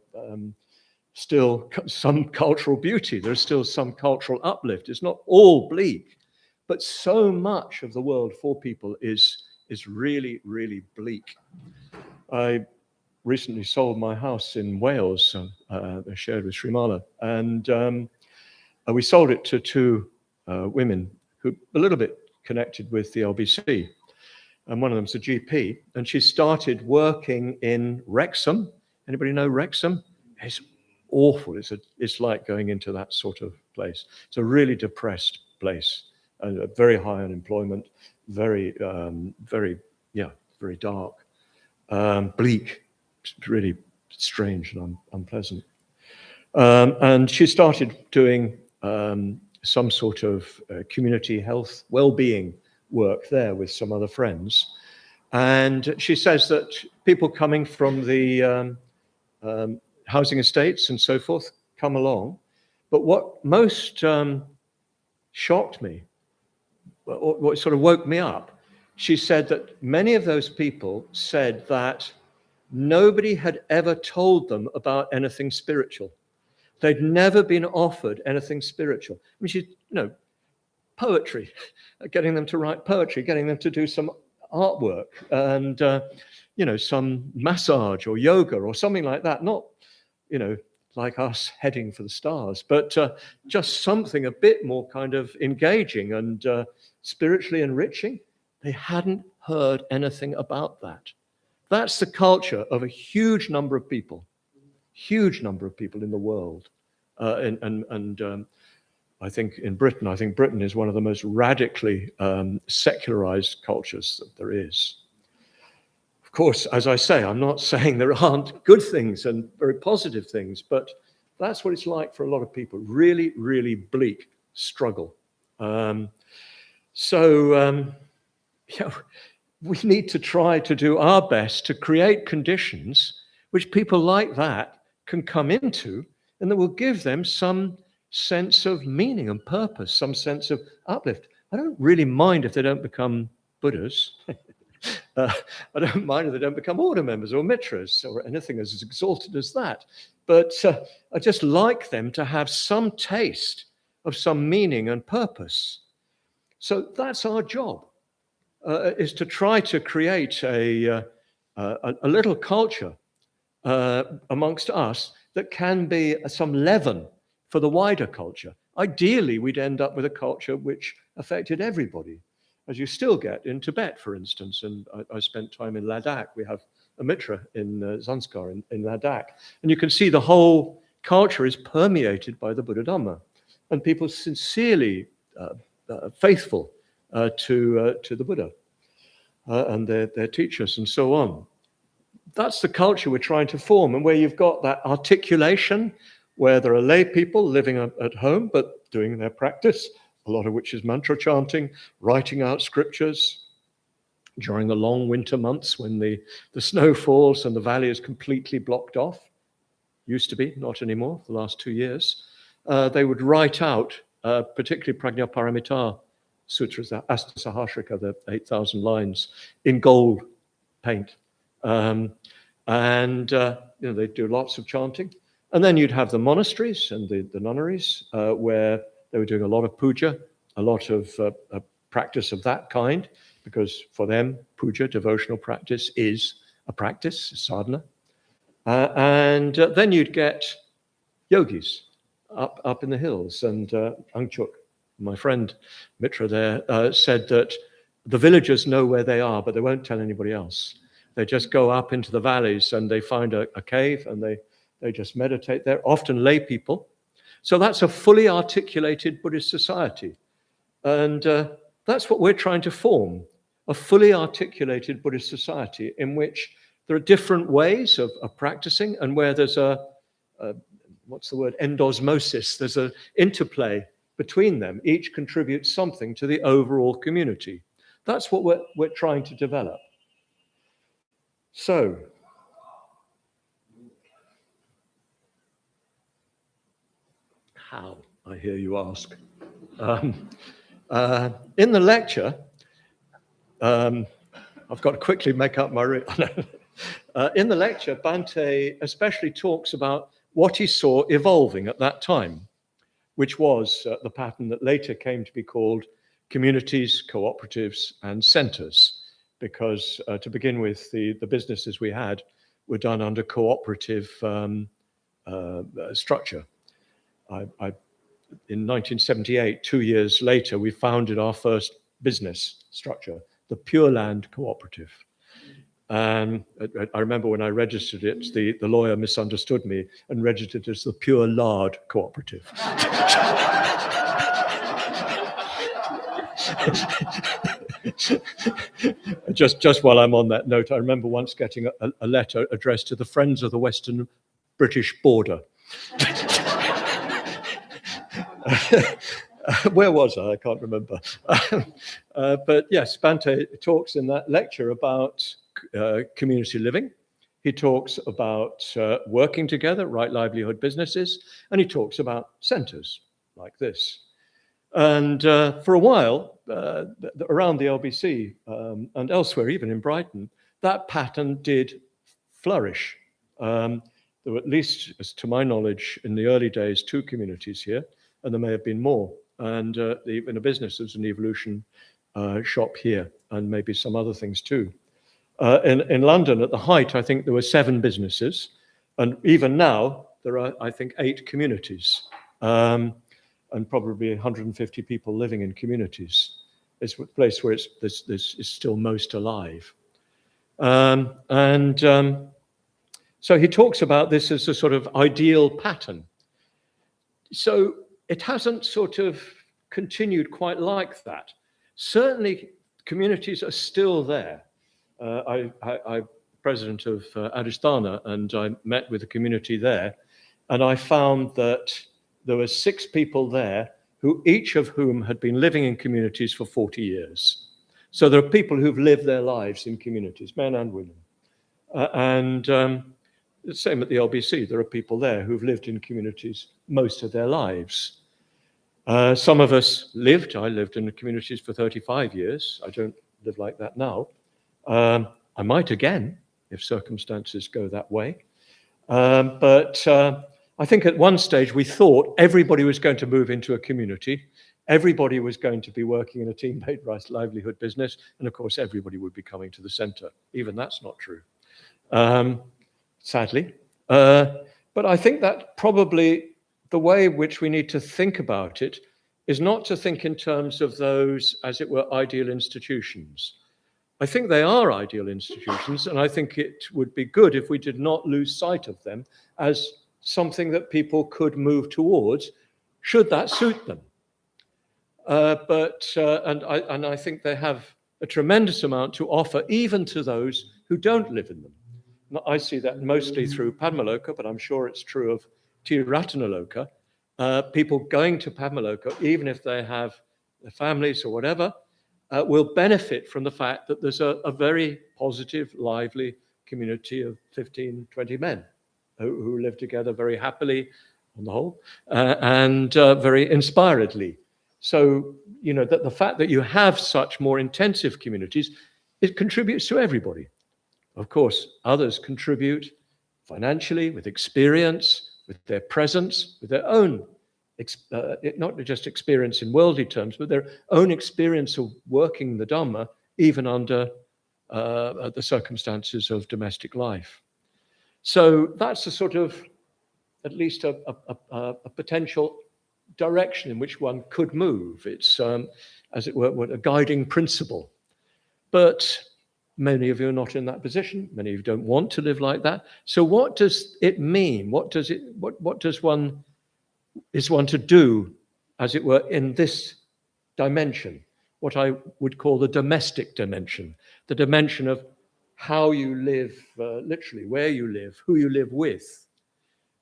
still some cultural beauty. There's still some cultural uplift. It's not all bleak, but so much of the world for people is really, really bleak. I recently sold my house in Wales, I shared with Srimala, and we sold it to two women who are a little bit connected with the LBC. And one of them's a GP, and she started working in Wrexham. Anybody know Wrexham? It's awful. It's like going into that sort of place. It's a really depressed place, very high unemployment, very dark, bleak, really strange and unpleasant. And she started doing some sort of community health well-being work there with some other friends. And she says that people coming from the housing estates and so forth come along. But what most shocked me, what sort of woke me up, she said that many of those people said that nobody had ever told them about anything spiritual. They'd never been offered anything spiritual. I mean, you know, poetry, getting them to write poetry, getting them to do some artwork, and you know, some massage or yoga or something like that. Not, you know, like us heading for the stars, but just something a bit more kind of engaging and spiritually enriching. They hadn't heard anything about that. That's the culture of a huge number of people in the world. I think Britain is one of the most radically secularized cultures that there is. Of course, as I say, I'm not saying there aren't good things and very positive things, but that's what it's like for a lot of people. Really, really bleak struggle. You know, we need to try to do our best to create conditions which people like that can come into, and that will give them some sense of meaning and purpose, some sense of uplift. I don't really mind if they don't become Buddhas. I don't mind if they don't become order members or mitras or anything as exalted as that. But I just like them to have some taste of some meaning and purpose. So that's our job, is to try to create a little culture amongst us that can be some leaven for the wider culture. Ideally, we'd end up with a culture which affected everybody, as you still get in Tibet, for instance. And I spent time in Ladakh. We have a mitra in Zanskar in Ladakh. And you can see the whole culture is permeated by the Buddha Dhamma, and people sincerely faithful to the Buddha and their teachers and so on. that's the culture we're trying to form, and where you've got that articulation, where there are lay people living at home but doing their practice, a lot of which is mantra chanting, writing out scriptures during the long winter months when the snow falls and the valley is completely blocked off. Used to be, not anymore, the last 2 years. They would write out, particularly Prajnaparamita Sutras, the Astasahasrika, the 8,000 lines, in gold paint. They'd do lots of chanting. And then you'd have the monasteries and the nunneries, where they were doing a lot of puja, a lot of practice of that kind, because for them, puja, devotional practice, is a practice, sadhana. Then you'd get yogis up in the hills. And Angchuk, my friend Mitra there, said that the villagers know where they are, but they won't tell anybody else. They just go up into the valleys and they find a cave and they just meditate there, often lay people. So that's a fully articulated Buddhist society. And that's what we're trying to form, a fully articulated Buddhist society in which there are different ways of practicing, and where there's endosmosis, there's an interplay between them. Each contributes something to the overall community. That's what we're trying to develop. So, how, I hear you ask. In the lecture, I've got to quickly make up my... in the lecture, Bhante especially talks about what he saw evolving at that time, which was the pattern that later came to be called communities, cooperatives, and centers, because to begin with, the businesses we had were done under cooperative structure. In 1978, 2 years later, we founded our first business structure, the Pure Land Cooperative. I remember when I registered it, the lawyer misunderstood me and registered it as the Pure Lard Cooperative. Just while I'm on that note, I remember once getting a letter addressed to the Friends of the Western British Border. Where was I? I can't remember. But yes, Bhante talks in that lecture about community living. He talks about working together, right livelihood businesses, and he talks about centres like this. And for a while, around the LBC and elsewhere, even in Brighton, that pattern did flourish. There were, at least as to my knowledge, in the early days, 2 communities here, and there may have been more. And in a business, there's an evolution shop here, and maybe some other things too. In London, at the height, I think there were 7 businesses, and even now, there are, I think, 8 communities. And probably 150 people living in communities. It's a place where this is still most alive. So he talks about this as a sort of ideal pattern. So it hasn't sort of continued quite like that. Certainly, communities are still there. I'm president of Adhisthana, and I met with the community there, and I found that there were 6 people there, each of whom had been living in communities for 40 years. So there are people who've lived their lives in communities, men and women. The same at the LBC, there are people there who've lived in communities most of their lives. Some of us I lived in the communities for 35 years. I don't live like that now. I might again, if circumstances go that way. But I think at one stage we thought everybody was going to move into a community, everybody was going to be working in a team-based livelihood business, and of course everybody would be coming to the centre. Even that's not true, sadly. But I think that probably the way in which we need to think about it is not to think in terms of those, as it were, ideal institutions. I think they are ideal institutions, and I think it would be good if we did not lose sight of them as something that people could move towards, should that suit them. And I think they have a tremendous amount to offer, even to those who don't live in them. I see that mostly through Padmaloka, but I'm sure it's true of Tiratanaloka. People going to Padmaloka, even if they have their families or whatever, will benefit from the fact that there's a very positive, lively community of 15, 20 men who live together very happily on the whole, and very inspiredly. So, that the fact that you have such more intensive communities, it contributes to everybody. Of course, others contribute financially, with experience, with their presence, with their own, not just experience in worldly terms, but their own experience of working the Dhamma, even under the circumstances of domestic life. So that's a sort of, at least a potential direction in which one could move. It's, as it were, a guiding principle. But many of you are not in that position. Many of you don't want to live like that. So what does it mean? What is one to do, as it were, in this dimension? What I would call the domestic dimension, the dimension of how you live, literally, where you live, who you live with.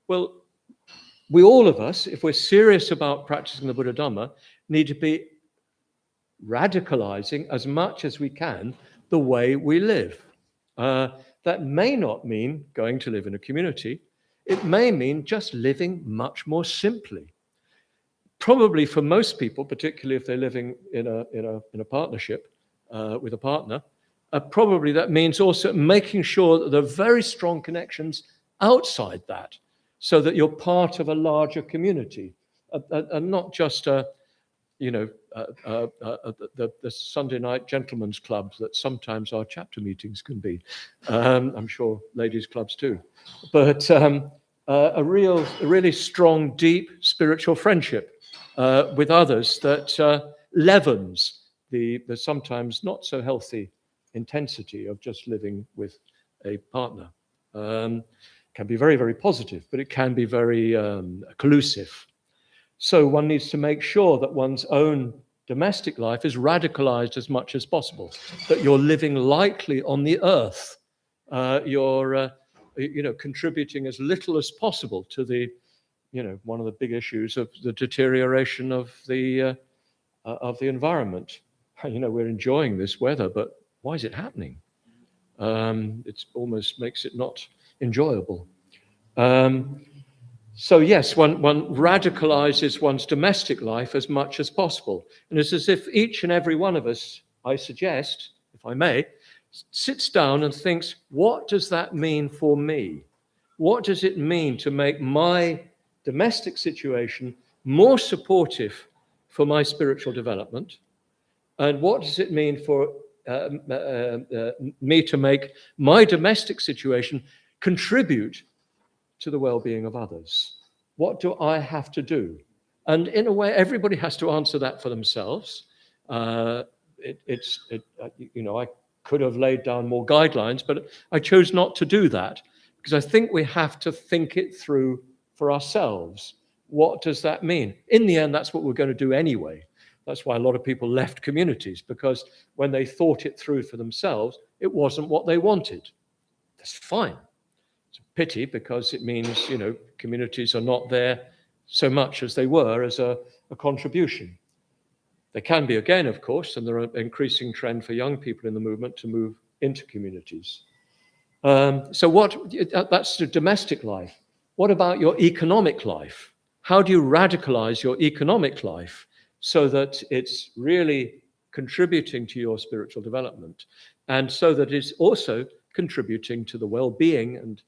Well, we all of us, if we're serious about practicing the Buddha Dhamma, need to be radicalizing as much as we can the way we live. That may not mean going to live in a community. It may mean just living much more simply. Probably for most people, particularly if they're living in a partnership with a partner, probably that means also making sure that there are very strong connections outside that, so that you're part of a larger community, and not just the Sunday night gentlemen's clubs that sometimes our chapter meetings can be. I'm sure ladies' clubs too. But a really strong, deep spiritual friendship with others that leavens the sometimes not so healthy intensity of just living with a partner. Can be very, very positive, but it can be very collusive. So one needs to make sure that one's own domestic life is radicalized as much as possible, that you're living lightly on the earth. You're contributing as little as possible to the, one of the big issues of the deterioration of the environment. We're enjoying this weather, but why is it happening? It almost makes it not enjoyable. So yes, one radicalizes one's domestic life as much as possible. And it's as if each and every one of us, I suggest, if I may, sits down and thinks, what does that mean for me? What does it mean to make my domestic situation more supportive for my spiritual development? And what does it mean for me to make my domestic situation contribute to the well-being of others? What do I have to do? And in a way, everybody has to answer that for themselves. I could have laid down more guidelines, but I chose not to do that because I think we have to think it through for ourselves. What does that mean? In the end, that's what we're going to do anyway. That's why a lot of people left communities, because when they thought it through for themselves, it wasn't what they wanted. That's fine. It's a pity, because it means, communities are not there so much as they were as a contribution. They can be again, of course, and there are an increasing trend for young people in the movement to move into communities. That's the domestic life. What about your economic life? How do you radicalize your economic life so that it's really contributing to your spiritual development, and so that it's also contributing to the well-being and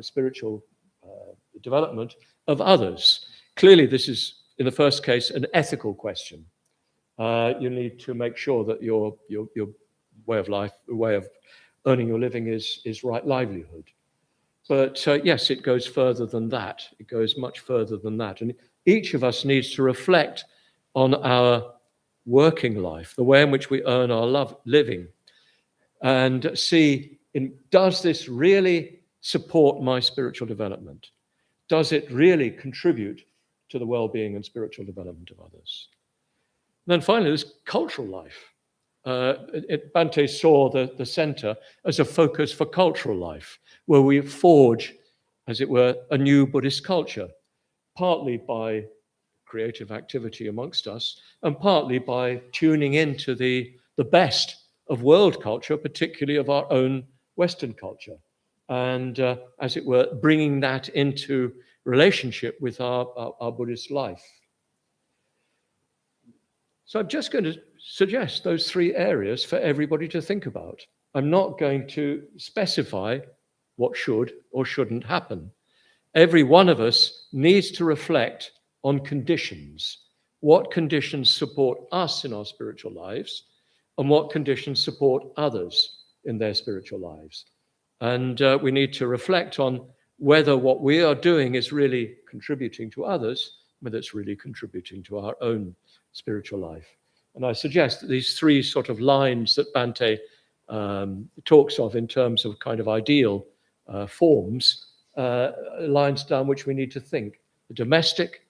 spiritual development of others? Clearly, this is, in the first case, an ethical question. You need to make sure that your way of life, the way of earning your living is right livelihood. But yes, it goes further than that. It goes much further than that. And each of us needs to reflect on our working life, the way in which we earn our living, and see, does this really support my spiritual development? Does it really contribute to the well-being and spiritual development of others? And then finally, there's cultural life. Bhante saw the center as a focus for cultural life, where we forge, as it were, a new Buddhist culture, partly by creative activity amongst us, and partly by tuning into the best of world culture, particularly of our own Western culture, and as it were, bringing that into relationship with our Buddhist life. So I'm just going to suggest those 3 areas for everybody to think about. I'm not going to specify what should or shouldn't happen. Every one of us needs to reflect on conditions. What conditions support us in our spiritual lives, and what conditions support others in their spiritual lives. And we need to reflect on whether what we are doing is really contributing to others, whether it's really contributing to our own spiritual life. And I suggest that these 3 sort of lines that Bhante talks of in terms of kind of ideal forms, lines down which we need to think: the domestic,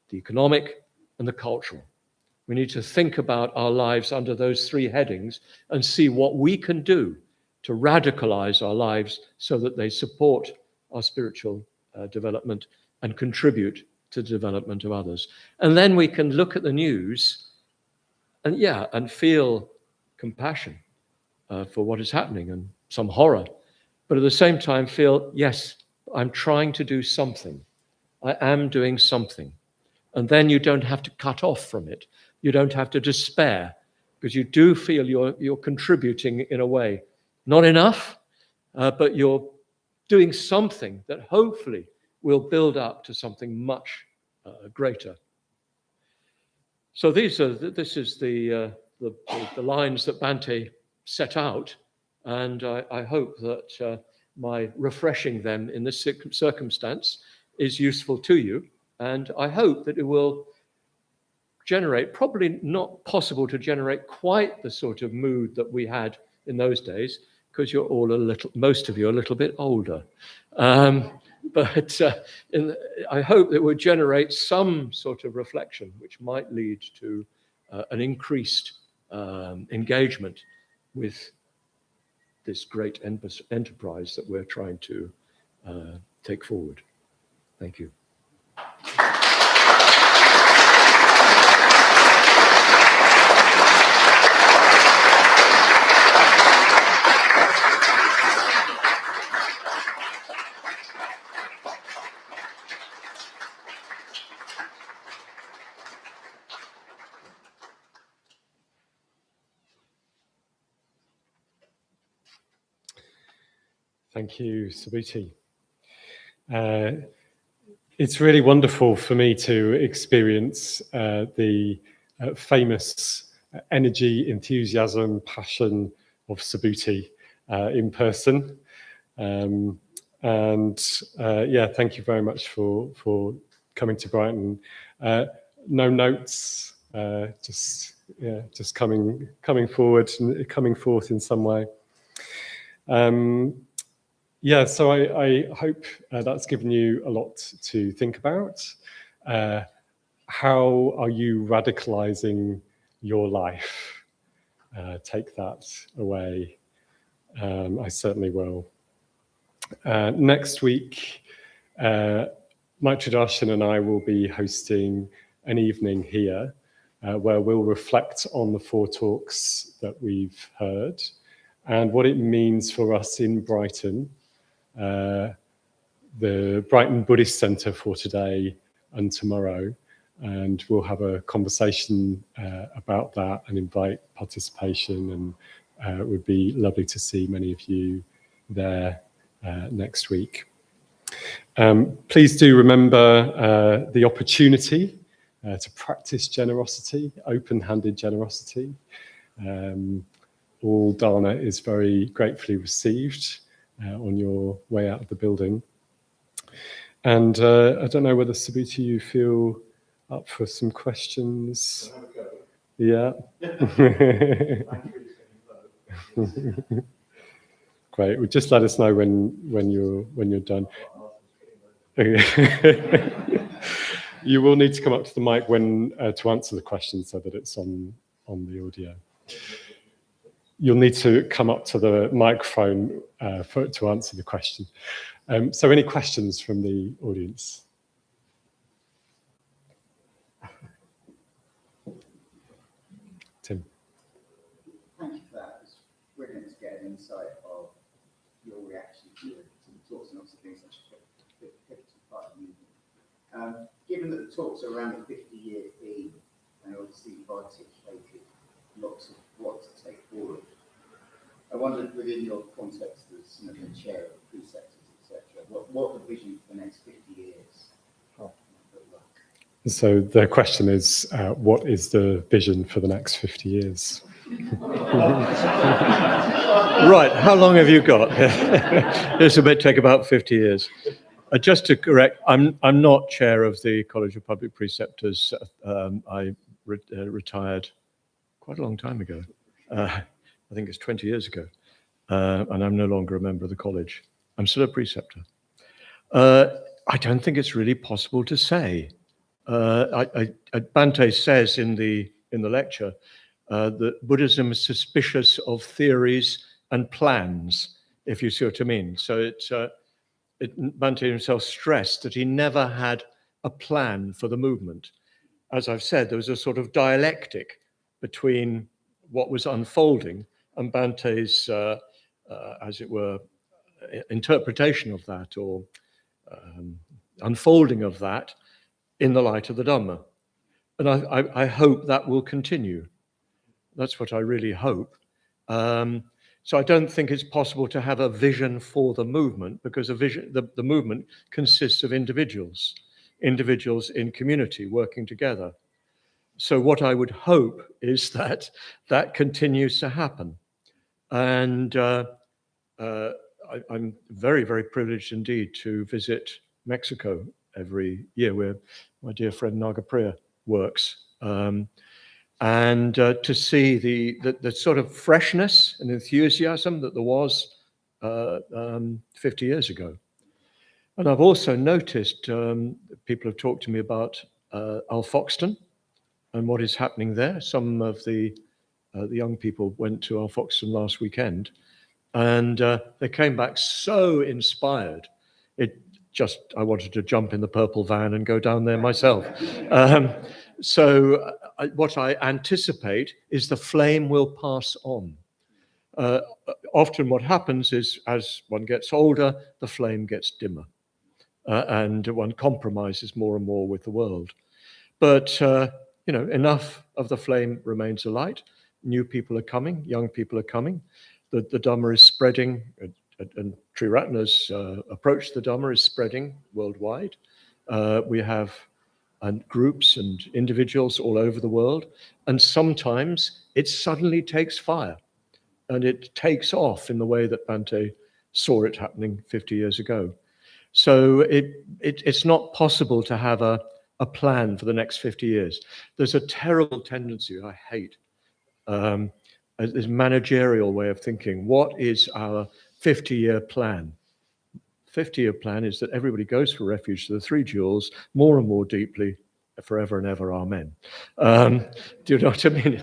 the economic, and the cultural. We need to think about our lives under those 3 headings and see what we can do to radicalize our lives so that they support our spiritual development and contribute to the development of others. And then we can look at the news and feel compassion for what is happening and some horror, but at the same time feel, yes, I'm trying to do something. I am doing something. And then you don't have to cut off from it. You don't have to despair, because you do feel you're contributing in a way. Not enough, but you're doing something that hopefully will build up to something much greater. So this is the lines that Bhante set out, and I hope that my refreshing them in this circumstance is useful to you, and I hope that it will generate, probably not possible to generate quite the sort of mood that we had in those days, because you're all most of you are a little bit older. But I hope it would generate some sort of reflection which might lead to an increased engagement with this great enterprise that we're trying to take forward. Thank you. Thank you, Subhuti. It's really wonderful for me to experience the famous energy, enthusiasm, passion of Subhuti in person. Thank you very much for coming to Brighton. No notes, just coming forward and coming forth in some way. So I hope that's given you a lot to think about. How are you radicalizing your life? Take that away. I certainly will. Next week, Maitri Darshan and I will be hosting an evening here where we'll reflect on the 4 talks that we've heard and what it means for us in Brighton. The Brighton Buddhist Centre for today and tomorrow, and we'll have a conversation about that and invite participation, and it would be lovely to see many of you there next week. Please do remember the opportunity to practice generosity, open-handed generosity. All dana is very gratefully received on your way out of the building. And I don't know whether, Subhuti, you feel up for some questions? Yeah. Great. Well, just let us know when you're done. You will need to come up to the mic when to answer the question so that it's on the audio. you'll need to come up to the microphone to answer the question. So any questions from the audience? Tim. Thank you for that. It's brilliant to get an insight of your reaction to the talks and also things such as the pivotal part of the movement. Given that the talks are around the 50-year theme, and obviously you've articulated lots of what to take forward, I wondered within your context as the chair of the preceptors, etc., what the vision for the next 50 years look like? So the question is, what is the vision for the next 50 years? Right, how long have you got? This will take about 50 years. Just to correct, I'm not chair of the College of Public Preceptors. I retired quite a long time ago. I think it's 20 years ago. And I'm no longer a member of the college. I'm still a preceptor. I don't think it's really possible to say. Bhante says in the lecture that Buddhism is suspicious of theories and plans, if you see what I mean. So Bhante himself stressed that he never had a plan for the movement. As I've said, there was a sort of dialectic between what was unfolding and Bhante's, as it were, interpretation of that or unfolding of that in the light of the Dhamma. And I hope that will continue. That's what I really hope. So I don't think it's possible to have a vision for the movement because the movement consists of individuals in community working together. So what I would hope is that that continues to happen. And I'm very, very privileged indeed to visit Mexico every year where my dear friend Nagapriya works. And to see the sort of freshness and enthusiasm that there was 50 years ago. And I've also noticed, people have talked to me about Alfoxden and what is happening there. Some of the young people went to Alfoxden last weekend and they came back so inspired. I wanted to jump in the purple van and go down there myself. So what I anticipate is the flame will pass on. Often what happens is as one gets older, the flame gets dimmer and one compromises more and more with the world. But enough of the flame remains alight. New people are coming, young people are coming. The Dhamma is spreading, and Triratna's approach to the Dhamma is spreading worldwide. We have groups and individuals all over the world, and sometimes it suddenly takes fire, and it takes off in the way that Bhante saw it happening 50 years ago. So it's not possible to have a plan for the next 50 years. There's a terrible tendency I hate, this managerial way of thinking. What is our 50-year plan? 50-year plan is that everybody goes for refuge to the three jewels more and more deeply, forever and ever, amen. Do you know what I mean?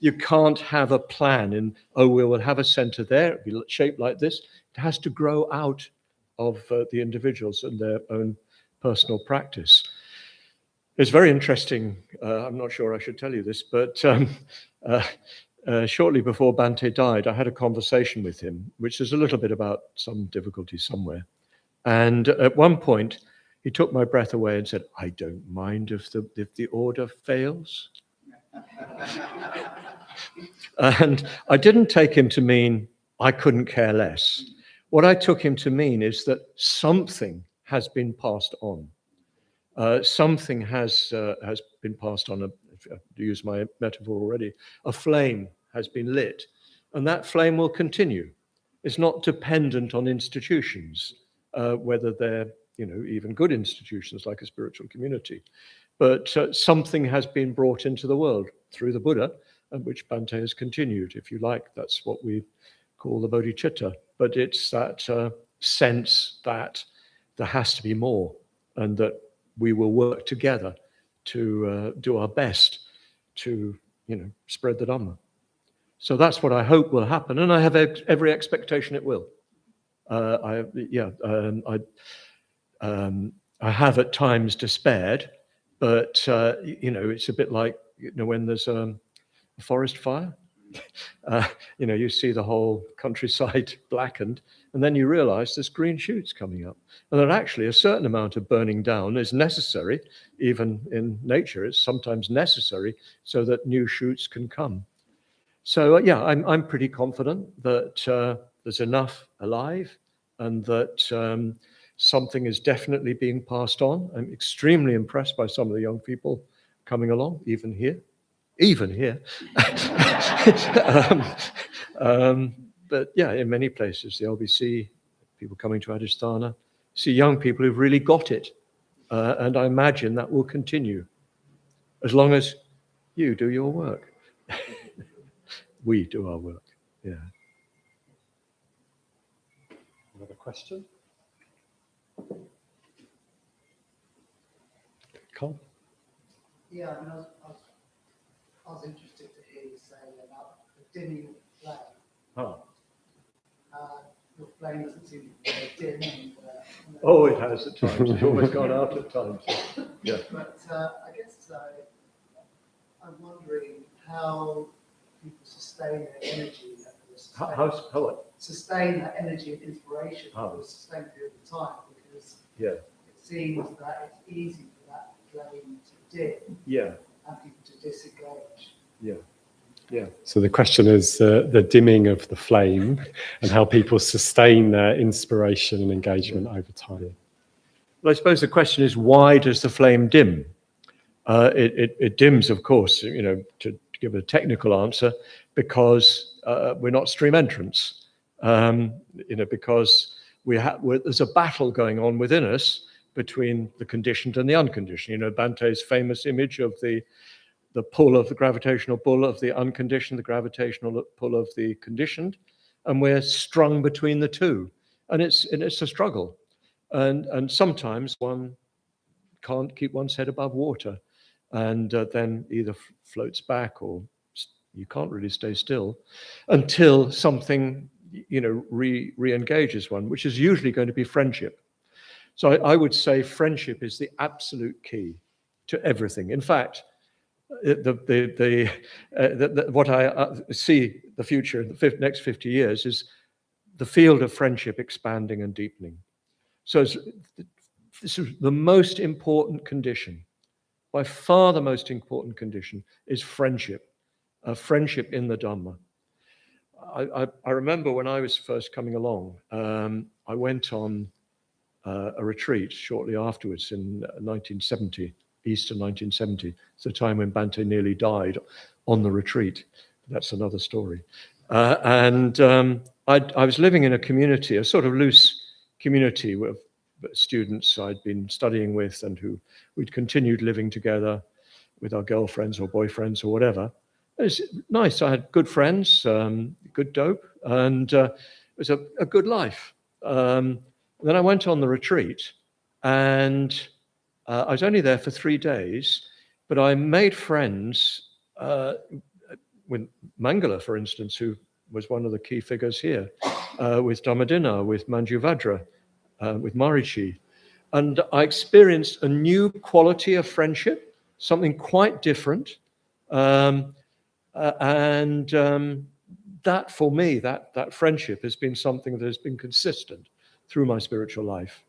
You can't have a plan in, we will have a center there, it'll be shaped like this. It has to grow out of the individuals and their own personal practice. It's very interesting, I'm not sure I should tell you this, but shortly before Bhante died, I had a conversation with him, which is a little bit about some difficulty somewhere. And at one point, he took my breath away and said, I don't mind if the order fails. And I didn't take him to mean I couldn't care less. What I took him to mean is that something has been passed on. Something has been passed on, to use my metaphor already, a flame has been lit, and that flame will continue. It's not dependent on institutions, whether they're even good institutions like a spiritual community, but something has been brought into the world through the Buddha, and which Bhante has continued, if you like. That's what we call the bodhicitta, but it's that sense that there has to be more, and that we will work together to do our best to, spread the Dhamma. So that's what I hope will happen, and I have every expectation it will. I have at times despaired, but it's a bit like when there's a forest fire. You see the whole countryside blackened, and then you realize there's green shoots coming up, and that actually a certain amount of burning down is necessary. Even in nature, it's sometimes necessary so that new shoots can come. So I'm pretty confident that there's enough alive, and that something is definitely being passed on. I'm extremely impressed by some of the young people coming along, even here. But yeah, in many places, the LBC, people coming to Adisthana, see young people who've really got it. And I imagine that will continue as long as you do your work. We do our work, yeah. Another question? Carl? Yeah, I mean, I was interested to hear you say about the dimming of the flame. Oh. Your flame doesn't seem to dim in. Oh, it has at times. It's almost gone out at times. Yeah. But I guess I'm wondering how people sustain their energy. How what? Sustain that energy and inspiration for Oh. a sustained period of time, because Yeah. it seems that it's easy for that flame to dim Yeah. and people to disengage. Yeah. Yeah. So the question is the dimming of the flame and how people sustain their inspiration and engagement over time. Well, I suppose the question is, why does the flame dim? It dims, of course, to give a technical answer, because we're not stream entrants. Because there's a battle going on within us between the conditioned and the unconditioned. Bante's famous image of the pull of the gravitational pull of the unconditioned, the gravitational pull of the conditioned, and we're strung between the two, and it's a struggle, and sometimes one can't keep one's head above water, and then either floats back, or you can't really stay still until something re-engages one, which is usually going to be friendship. So I would say friendship is the absolute key to everything. In fact, what I see the future in the next 50 years is the field of friendship expanding and deepening. So this is the most important condition, by far the most important condition, is friendship, friendship in the Dhamma. I remember when I was first coming along, I went on a retreat shortly afterwards in 1970, Easter 1970. It's the time when Bante nearly died on the retreat. That's another story. And I was living in a community, a sort of loose community with students I'd been studying with, and who we'd continued living together with our girlfriends or boyfriends or whatever. It was nice. I had good friends, good dope, and it was a good life. Then I went on the retreat, and I was only there for 3 days, but I made friends with Mangala, for instance, who was one of the key figures here, with Dhammadinna, with Manjuvadra, with Marichi. And I experienced a new quality of friendship, something quite different. That for me, that friendship has been something that has been consistent through my spiritual life.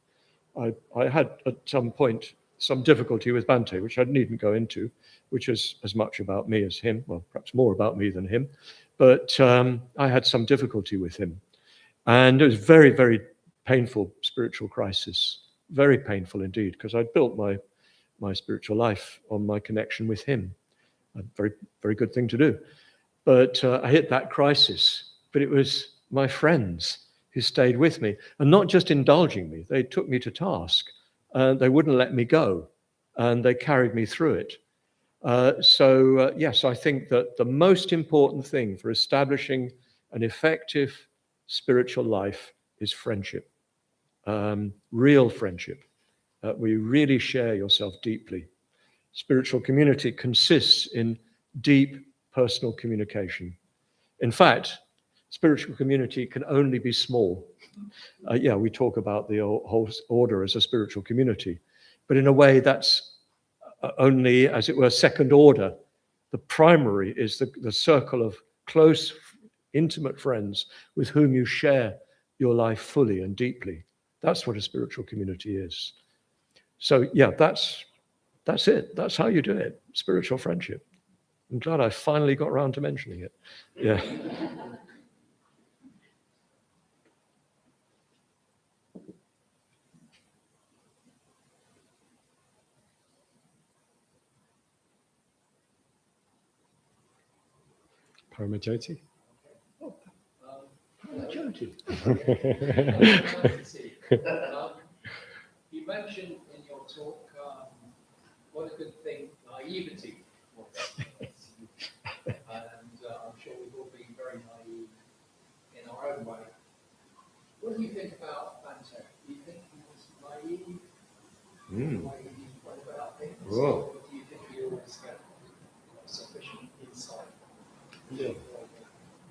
I had at some point some difficulty with Bante, which I needn't go into, which is as much about me as him, well, perhaps more about me than him. But I had some difficulty with him. And it was very, very painful spiritual crisis, very painful indeed, because I'd built my spiritual life on my connection with him. A very, very good thing to do. But I hit that crisis, but it was my friends who stayed with me, and not just indulging me. They took me to task, and they wouldn't let me go, and they carried me through it. Yes, I think that the most important thing for establishing an effective spiritual life is friendship, real friendship, where you really share yourself deeply. Spiritual community consists in deep personal communication. In fact, spiritual community can only be small. Yeah, we talk about the whole order as a spiritual community, but in a way that's only, as it were, second order. The primary is the circle of close, intimate friends with whom you share your life fully and deeply. That's what a spiritual community is. So yeah, that's it. That's how you do it. Spiritual friendship. I'm glad I finally got around to mentioning it. Yeah. Paramajyoti. You mentioned in your talk what a good thing naivety was. And I'm sure we've all been very naive in our own way. What do you think about Bante? Do you think he was naive in the way he went about things? Or do you think he always had sufficient insight? Yeah.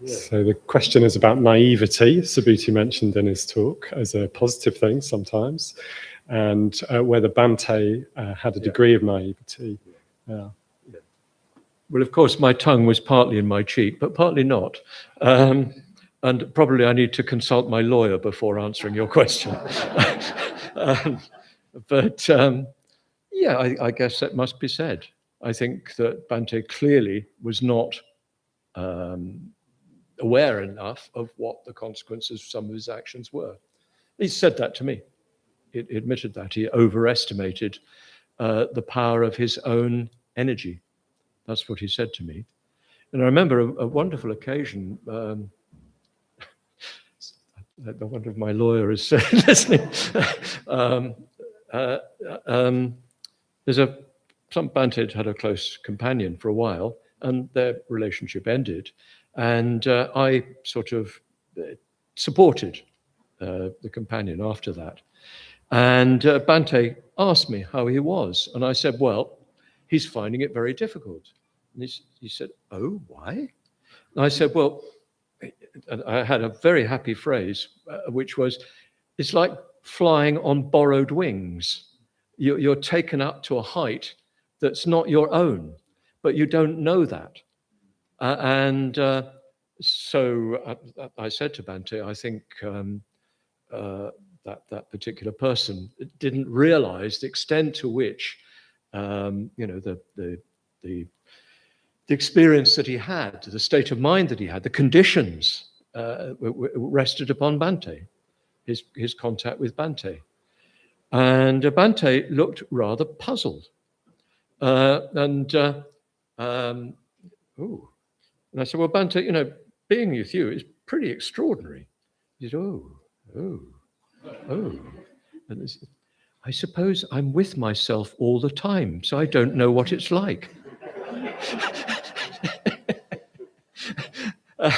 So the question is about naivety. Subhuti mentioned in his talk as a positive thing sometimes, and whether Bante had a degree of naivety. Yeah. Well, of course, my tongue was partly in my cheek, but partly not. And probably I need to consult my lawyer before answering your question. Yeah, I guess that must be said. I think that Bante clearly was not aware enough of what the consequences of some of his actions were. He said that to me. He admitted that. He overestimated the power of his own energy. That's what he said to me. And I remember a wonderful occasion. I wonder if my lawyer is listening. Some Bante had a close companion for a while, and their relationship ended. And I sort of supported the companion after that. And Bante asked me how he was. And I said, well, he's finding it very difficult. And he said, oh, why? And I said, well, I had a very happy phrase, which was, it's like flying on borrowed wings. You're taken up to a height that's not your own, but you don't know that. So I said to Bante, I think that particular person didn't realize the extent to which, the experience that he had, the state of mind that he had, the conditions rested upon Bante, his contact with Bante. And Bante looked rather puzzled. And I said, well, Bante, being with you is pretty extraordinary. He said, oh. And I suppose I'm with myself all the time, so I don't know what it's like.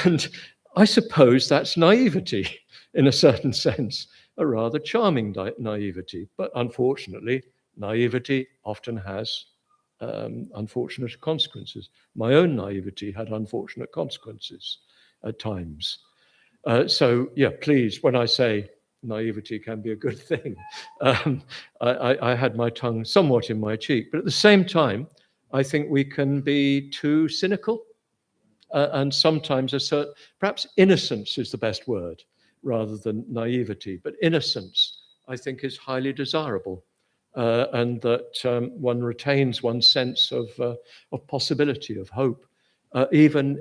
And I suppose that's naivety in a certain sense, a rather charming naivety. But unfortunately, naivety often has unfortunate consequences. My own naivety had unfortunate consequences at times. So yeah, please, when I say naivety can be a good thing, I had my tongue somewhat in my cheek, but at the same time, I think we can be too cynical, and sometimes perhaps innocence is the best word rather than naivety, but innocence, I think, is highly desirable. And that one retains one's sense of possibility, of hope, even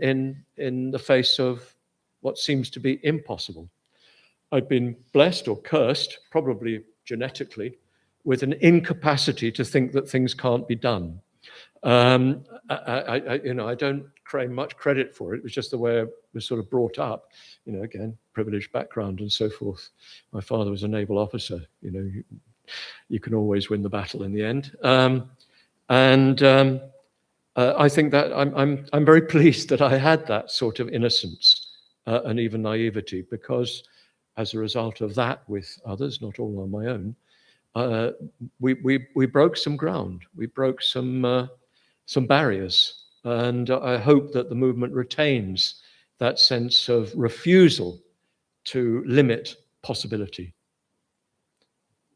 in the face of what seems to be impossible. I've been blessed or cursed, probably genetically, with an incapacity to think that things can't be done. I don't claim much credit for it. It was just the way I was sort of brought up. Again, privileged background and so forth. My father was a naval officer. You can always win the battle in the end. I think that I'm very pleased that I had that sort of innocence and even naivety, because as a result of that with others, not all on my own, we broke some ground. We broke some barriers. And I hope that the movement retains that sense of refusal to limit possibility.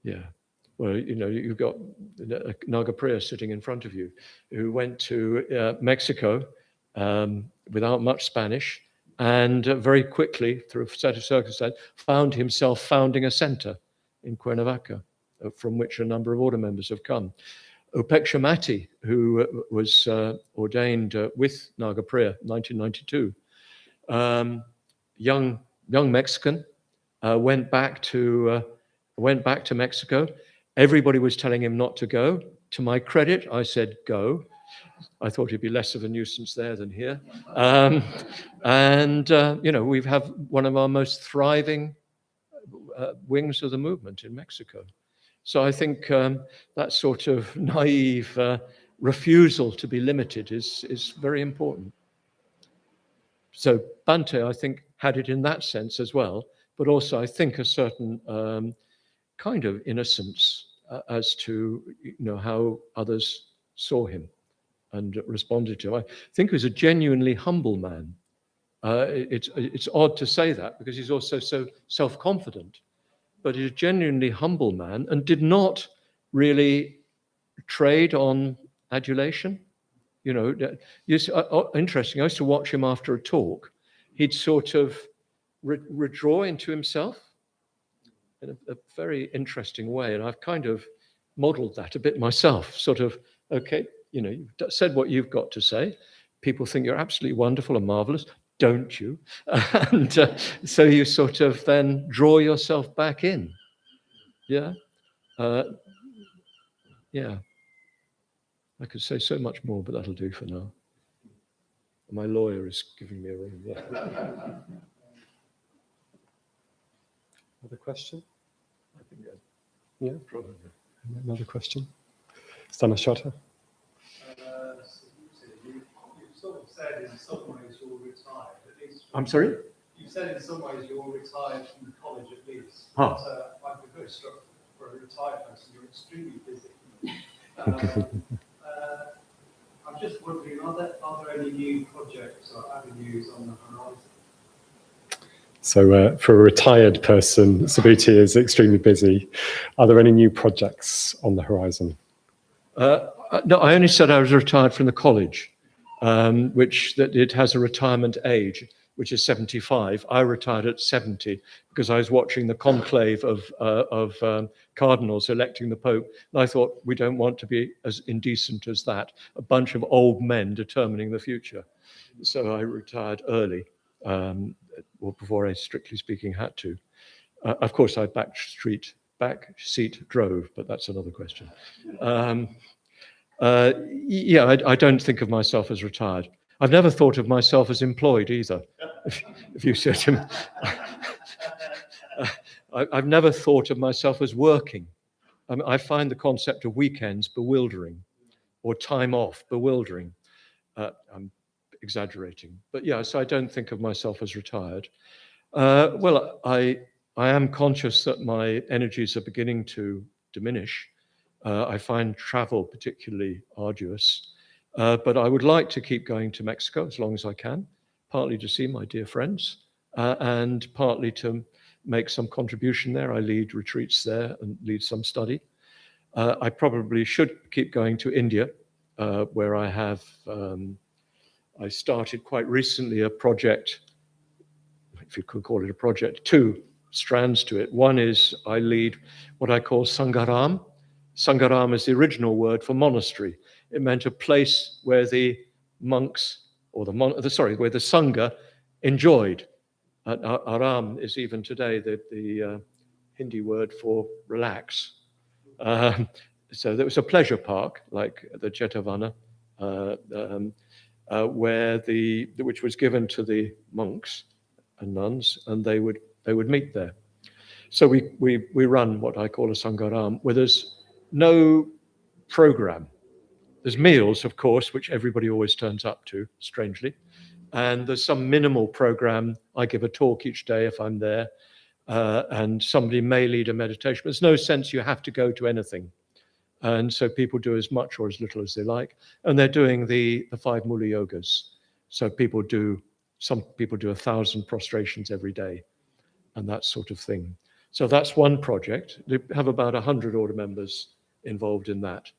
Yeah. Well, you know, you've got Nagapriya sitting in front of you, who went to Mexico without much Spanish, and very quickly, through a set of circumstances, found himself founding a center in Cuernavaca, from which a number of order members have come. Upeksha Mati, who was ordained with Nagapriya in 1992, young Mexican, went back to Mexico. Everybody was telling him not to go. To my credit, I said go. I thought he'd be less of a nuisance there than here. You know, we have one of our most thriving wings of the movement in Mexico. So I think that sort of naive refusal to be limited is very important. So Bhante, I think, had it in that sense as well, but also I think a certain kind of innocence as to, you know, how others saw him and responded to him. I think he was a genuinely humble man. It's odd to say that because he's also so self-confident, but he's a genuinely humble man and did not really trade on adulation. You know, interesting. I used to watch him after a talk. He'd sort of withdraw into himself in a very interesting way, and I've kind of modeled that a bit myself. Sort of, okay, you know, you've said what you've got to say. People think you're absolutely wonderful and marvelous, don't you? And so you sort of then draw yourself back in. Yeah. Yeah. I could say so much more, but that'll do for now. My lawyer is giving me a ring. Yeah. Another question? I think Yeah. probably. Another question? Stanashata? You've sort of said in some ways you're retired, at least. I'm sorry? You've said in some ways you're retired from college at least. Huh. But I'd be very struck for a retired person, you're extremely busy. I'm just wondering, are there any new projects or avenues on the horizon? So for a retired person, Subhuti is extremely busy. Are there any new projects on the horizon? No, I only said I was retired from the college, which that it has a retirement age, which is 75. I retired at 70 because I was watching the conclave of cardinals electing the Pope. And I thought, we don't want to be as indecent as that, a bunch of old men determining the future. So I retired early, or before I, strictly speaking, had to. Of course, I back seat drove, but that's another question. Yeah, I don't think of myself as retired. I've never thought of myself as employed either. If you said to me, I've never thought of myself as working. I find the concept of weekends bewildering, or time off bewildering. I'm exaggerating, but yeah, so I don't think of myself as retired. Well, I am conscious that my energies are beginning to diminish. I find travel particularly arduous, but I would like to keep going to Mexico as long as I can, partly to see my dear friends, and partly to make some contribution there. I lead retreats there and lead some study. I probably should keep going to India, where I have, I started quite recently a project, if you could call it a project, 2 strands to it. One is I lead what I call Sangharam. Sangharam is the original word for monastery. It meant a place where the monks, or where the Sangha enjoyed. Aram is even today the Hindi word for relax. So there was a pleasure park like the Jetavana, which was given to the monks and nuns, and they would meet there. So we run what I call a Sangharam, where there's no program. There's meals, of course, which everybody always turns up to, strangely. And there's some minimal program. I give a talk each day if I'm there, and somebody may lead a meditation. There's no sense you have to go to anything. And so people do as much or as little as they like. And they're doing the 5 Mula Yogas. So people do some people do 1,000 prostrations every day and that sort of thing. So that's one project. They have about 100 order members involved in that.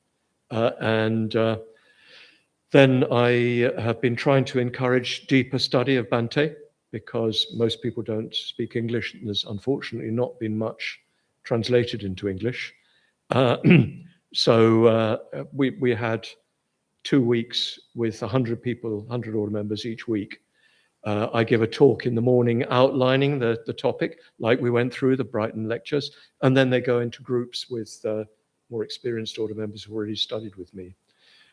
Then I have been trying to encourage deeper study of Bhante, because most people don't speak English, and there's unfortunately not been much translated into English. So we had 2 weeks with 100 people, 100 order members each week. I give a talk in the morning outlining the topic, like we went through the Brighton lectures, and then they go into groups with more experienced order members who already studied with me.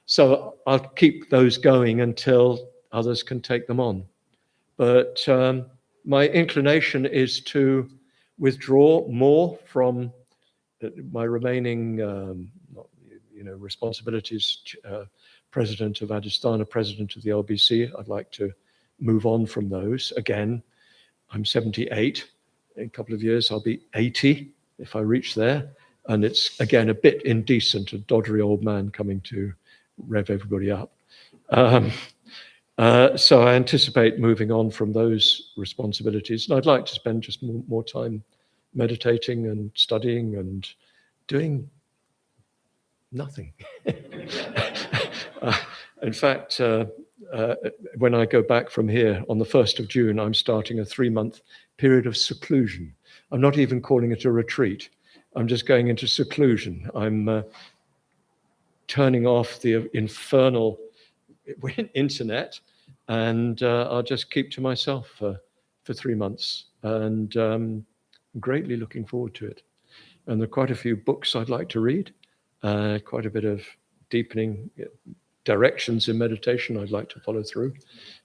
So I'll keep those going until others can take them on. But my inclination is to withdraw more from my remaining responsibilities. President of Adhisthana, president of the LBC. I'd like to move on from those. Again, I'm 78. In a couple of years, I'll be 80 if I reach there. And it's, again, a bit indecent, a doddery old man coming to rev everybody up. So I anticipate moving on from those responsibilities. And I'd like to spend just more time meditating and studying and doing nothing. In fact, when I go back from here on the 1st of June, I'm starting a 3-month period of seclusion. I'm not even calling it a retreat. I'm just going into seclusion. I'm turning off the infernal internet, and I'll just keep to myself for 3 months. And I'm greatly looking forward to it. And there are quite a few books I'd like to read, quite a bit of deepening directions in meditation I'd like to follow through.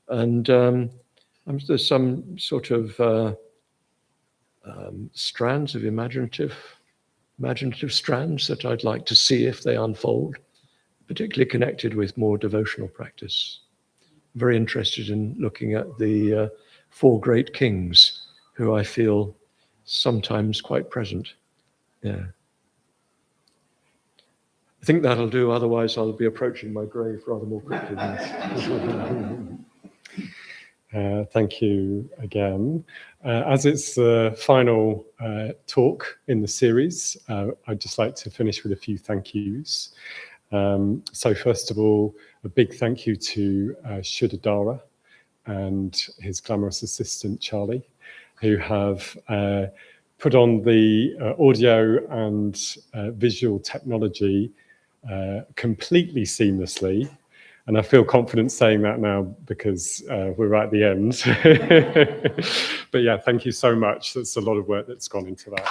And there's some sort of strands of imaginative strands that I'd like to see if they unfold, particularly connected with more devotional practice. Very interested in looking at the 4 great kings who I feel sometimes quite present. Yeah. I think that'll do, otherwise I'll be approaching my grave rather more quickly than this. Thank you again. As it's the final talk in the series, I'd just like to finish with a few thank yous. So first of all, a big thank you to Shuddhadara and his glamorous assistant, Charlie, who have put on the audio and visual technology completely seamlessly. And I feel confident saying that now because we're right at the end. But yeah, thank you so much. That's a lot of work that's gone into that.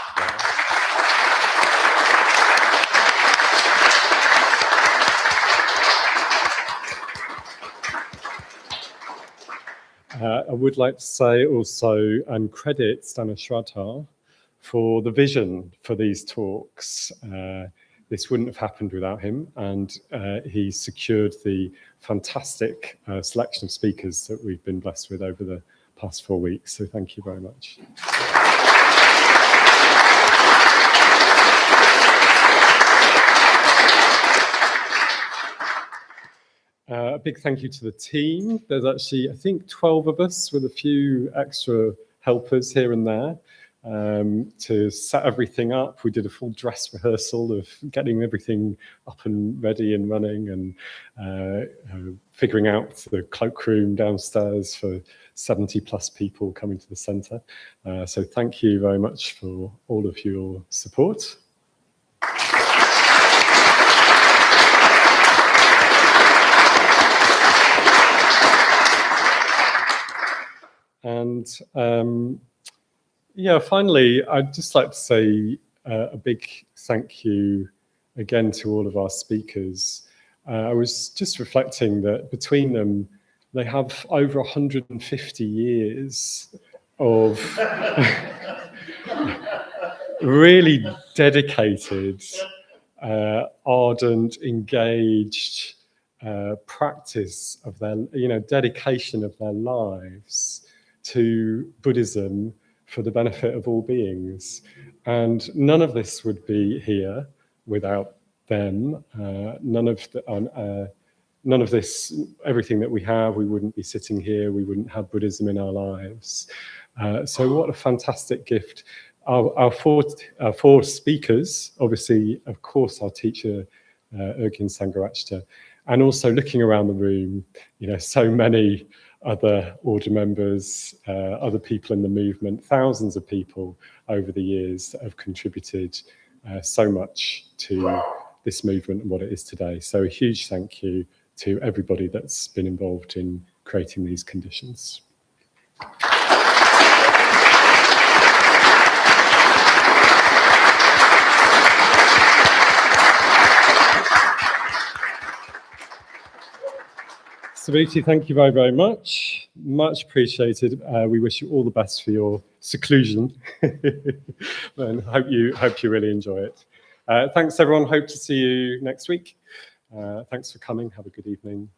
I would like to say also and credit Stana Shraddha for the vision for these talks. This wouldn't have happened without him, and he secured the fantastic selection of speakers that we've been blessed with over the past 4 weeks. So thank you very much. A big thank you to the team. There's actually, I think, 12 of us with a few extra helpers here and there to set everything up. We did a full dress rehearsal of getting everything up and ready and running, and figuring out the cloakroom downstairs for 70 plus people coming to the centre. So thank you very much for all of your support. And yeah, finally, I'd just like to say a big thank you again to all of our speakers. I was just reflecting that between them, they have over 150 years of really dedicated, ardent, engaged practice of their, dedication of their lives to Buddhism for the benefit of all beings. And none of this would be here without them. None of none of this, everything that we have, we wouldn't be sitting here, we wouldn't have Buddhism in our lives. So what a fantastic gift. Our four speakers, obviously, of course, our teacher, Ergin Sangarachta, and also looking around the room, so many other order members, other people in the movement, thousands of people over the years that have contributed so much to this movement and what it is today. So a huge thank you to everybody that's been involved in creating these conditions. Subhuti, thank you very, very much. Much appreciated. We wish you all the best for your seclusion and hope you really enjoy it. Thanks, everyone. Hope to see you next week. Thanks for coming. Have a good evening.